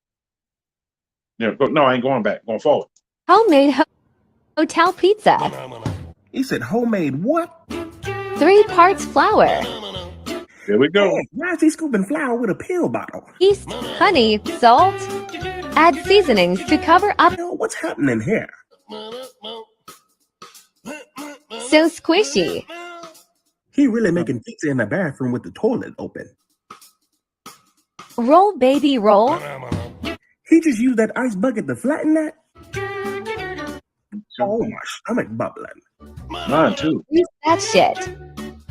Yeah, go, no, I ain't going back. Going forward. Homemade hotel pizza. He said homemade what? 3 parts flour. Here we go. Hey, why is he scooping flour with a pill bottle? Yeast, honey, salt. Add seasonings to cover up. What's happening here? So squishy. He really making pizza in the bathroom with the toilet open. Roll, baby, roll. He just used that ice bucket to flatten that? Oh, my stomach bubbling. Mine too. Use that shit.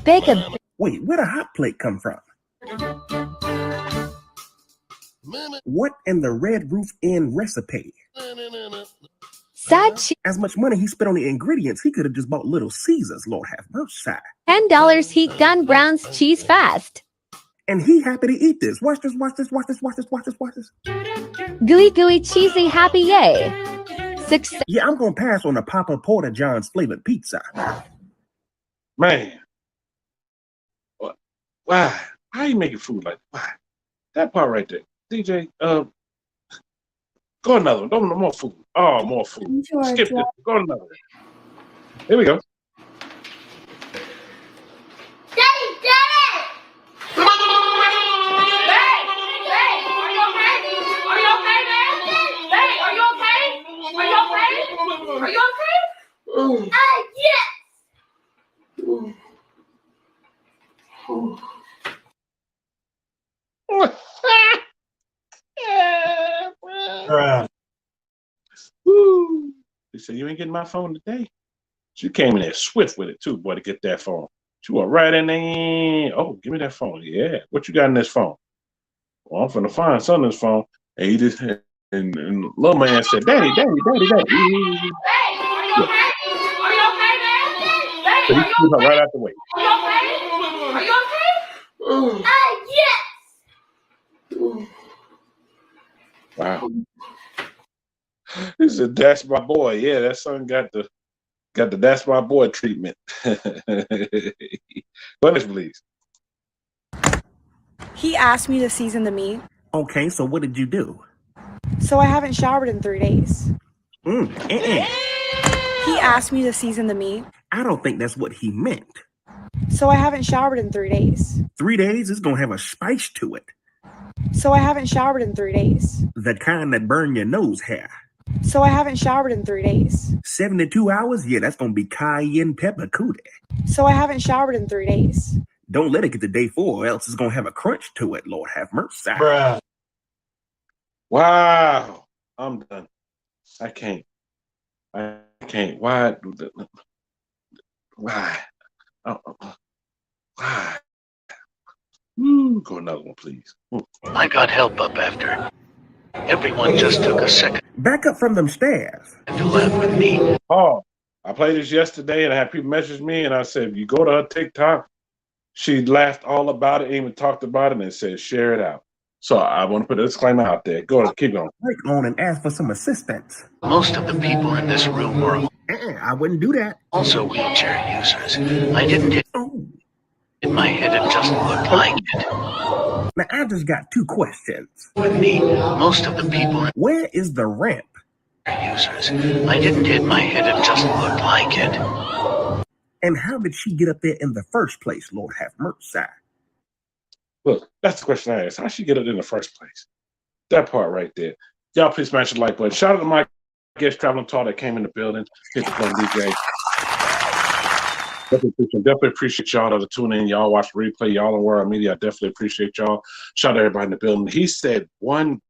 Bake a... Wait, where'd a hot plate come from? What in the Red Roof Inn recipe? Sad cheese. As much money he spent on the ingredients, he could have just bought Little Caesars, Lord have mercy. $10 heat gun browns cheese fast. And he happy to eat this. Watch this, watch this, watch this, watch this, watch this, watch this. Gooey, gooey, cheesy, happy, yay. Yeah, I'm going to pass on the Papa Porter John's flavored pizza. Man. Why? How you making food like that? Why? That part right there. DJ, go another one. Don't no more food. Oh, more food. Skip this. Go another one. Here we go. Are you okay? Yes. Woo. He said, you ain't getting my phone today. She came in there swift with it too, boy, to get that phone. She went right in there. Oh, give me that phone. Yeah. What you got in this phone? Well, I'm finna find something in this phone. And he just and little man said, Daddy. Hey, are you okay? Are you okay, man? So he threw her right out the way. Are you okay? Are you okay? Yes. Wow. He said, that's my boy. Yeah, that son got the that's my boy treatment. Go next, please. He asked me to season the meat. Okay, so what did you do? So I haven't showered in 3 days. He asked me to season the meat. I don't think that's what he meant. So I haven't showered in 3 days. 3 days is going to have a spice to it. So I haven't showered in 3 days. The kind that burn your nose hair. So I haven't showered in 3 days. 72 hours? Yeah, that's going to be cayenne pepper cootie. So I haven't showered in 3 days. Don't let it get to day 4 or else it's going to have a crunch to it, Lord have mercy. Bruh. Wow. I'm done. I can't. Why? Why? Why? Go another one, please. I got help up after. Everyone just took a second. Back up from them stairs. To laugh with me. Oh, I played this yesterday and I had people message me and I said, if you go to her TikTok, she laughed all about it, even talked about it and said, share it out. So I want to put a disclaimer out there. Go ahead, keep going. Click on and ask for some assistance. Most of the people in this room were I wouldn't do that. also wheelchair users. I didn't hit in my head, it just looked like it. Now, I just got 2 questions. With me, most of the people Where is the ramp? users. I didn't hit my head, it just looked like it. And how did she get up there in the first place, Lord have mercy? Look, that's the question I asked. How'd she get it in the first place? That part right there. Y'all please smash the like button. Shout out to my guest traveling tall that came in the building. Hit the phone, DJ. Definitely appreciate y'all that are tuning in. Y'all watch the replay. Y'all on World Media. I definitely appreciate y'all. Shout out to everybody in the building. He said one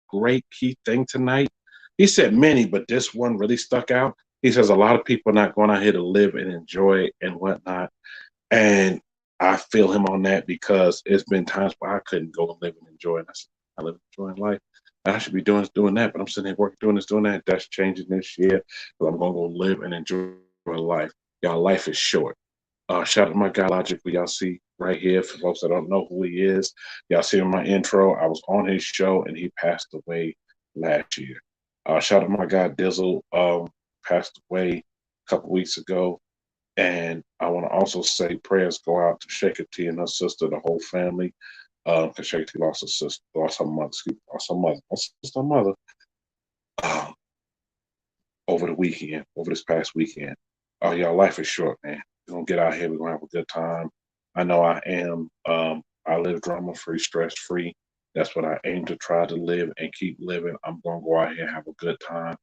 great key thing tonight. He said many, but this one really stuck out. He says a lot of people are not going out here to live and enjoy and whatnot. And I feel him on that because it's been times where I couldn't go and live and enjoy. And I said, I live enjoying life. I should be doing that, but I'm sitting here working, doing that. That's changing this year. But I'm gonna go live and enjoy my life. Y'all, life is short. Shout out to my guy Logic, who y'all see right here. For folks that don't know who he is, y'all see in my intro. I was on his show and he passed away last year. Shout out to my guy Dizzle, passed away a couple weeks ago. And I want to also say prayers go out to Shaker T and her sister, the whole family. Because Shaker T lost her sister, lost her mother, over this past weekend. Y'all, life is short, man. We're gonna get out here, we're gonna have a good time. I know I am. I live drama-free, stress-free. That's what I aim to try to live and keep living. I'm gonna go out here and have a good time,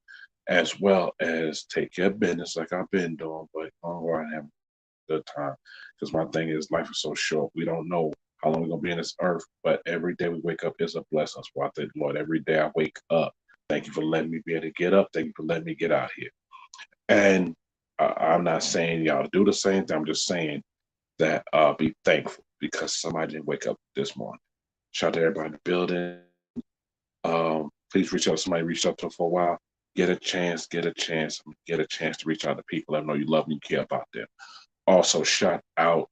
as well as take care of business like I've been doing, but I'm gonna go out and have a good time. Because my thing is, life is so short. We don't know how long we're gonna be in this earth, but every day we wake up is a blessing. That's why I thank the Lord every day I wake up. Thank you for letting me be able to get up. Thank you for letting me get out here. And I'm not saying y'all do the same thing. I'm just saying that be thankful because somebody didn't wake up this morning. Shout out to everybody in the building. Please reach out to somebody. Reach out to them for a while. Get a chance to reach out to people. Let them know you love them, you care about them. Also, shout out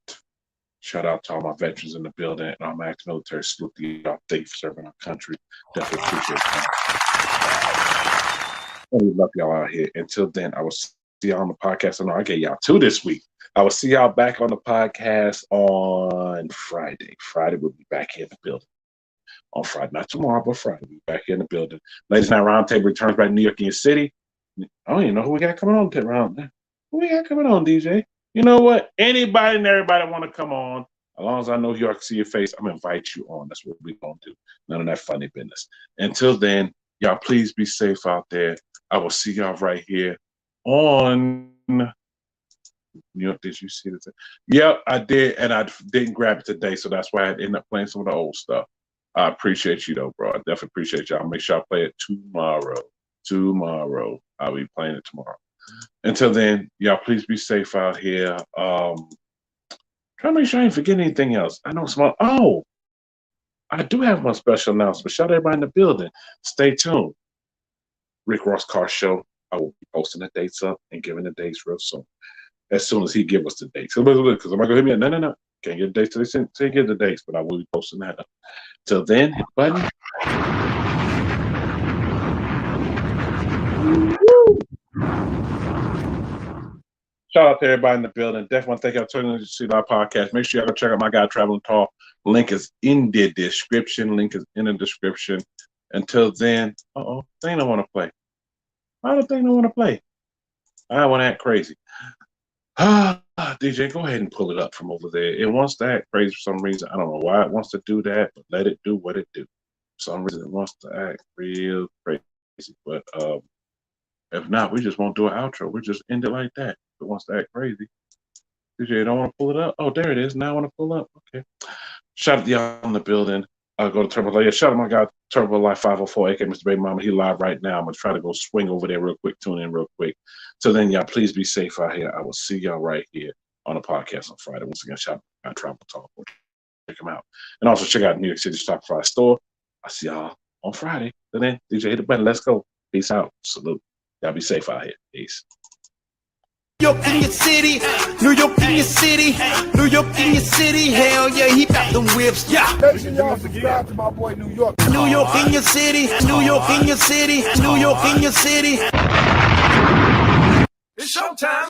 to all my veterans in the building and all my active military. Salute to y'all. Thank you for serving our country. Definitely appreciate that. We love y'all out here. Until then, I will see y'all on the podcast. I know I gave y'all 2 this week. I will see y'all back on the podcast on Friday. Friday, we'll be back here in the building. On Friday, not tomorrow, but Friday, we'll be back here in the building. Ladies Night Roundtable returns back to New York in your city. I don't even know who we got coming on that round. Who we got coming on, DJ? You know what? Anybody and everybody want to come on. As long as I know y'all can see your face, I'm going to invite you on. That's what we're going to do. None of that funny business. Until then, y'all please be safe out there. I will see y'all right here on New York. Did you see this? Yep, I did, and I didn't grab it today, so that's why I ended up playing some of the old stuff. I appreciate you, though, bro. I definitely appreciate y'all. Make sure I play it tomorrow. I'll be playing it tomorrow. Until then, y'all please be safe out here. Try to make sure I ain't forget anything else. I know some. Oh, I do have my special announcement. Shout out everybody in the building. Stay tuned. Rick Ross Car Show. I will be posting the dates up and giving the dates real soon. As soon as he give us the dates. Because I'm not going to hit me up. No. Can't get the dates till they get the dates, but I will be posting that up. Till then, hit the button. Shout out to everybody in the building. Definitely want to thank y'all for tuning in to see our podcast. Make sure y'all go check out my guy Traveling Talk. Link is in the description. Until then, thing I want to play. I don't think I want to play. I want to act crazy. DJ, go ahead and pull it up from over there. It wants to act crazy for some reason. I don't know why it wants to do that, but let it do what it do. For some reason it wants to act real crazy. But if not, we just won't do an outro. We just end it like that. If it wants to act crazy. DJ, don't want to pull it up? Oh, there it is. Now I want to pull up. Okay. Shout out to y'all in the building. I'll go to Turbo Life. Shout out to my guy, Turbo Life 504, aka Mr. Baby Mama. He live right now. I'm going to try to go swing over there real quick, tune in real quick. So then, y'all, please be safe out here. I will see y'all right here on the podcast on Friday. Once again, shout out to Travel Talk. Check them out. And also check out New York City Stock Fry Store. I'll see y'all on Friday. So then, DJ, hit the button. Let's go. Peace out. Salute. Y'all be safe out here. Peace. New York in your city, New York in your city, New York in your city, hell yeah, he got them whips, yeah. Make sure y'all subscribe to my boy New York. New York in your city, New York in your city, New York in your city. It's showtime.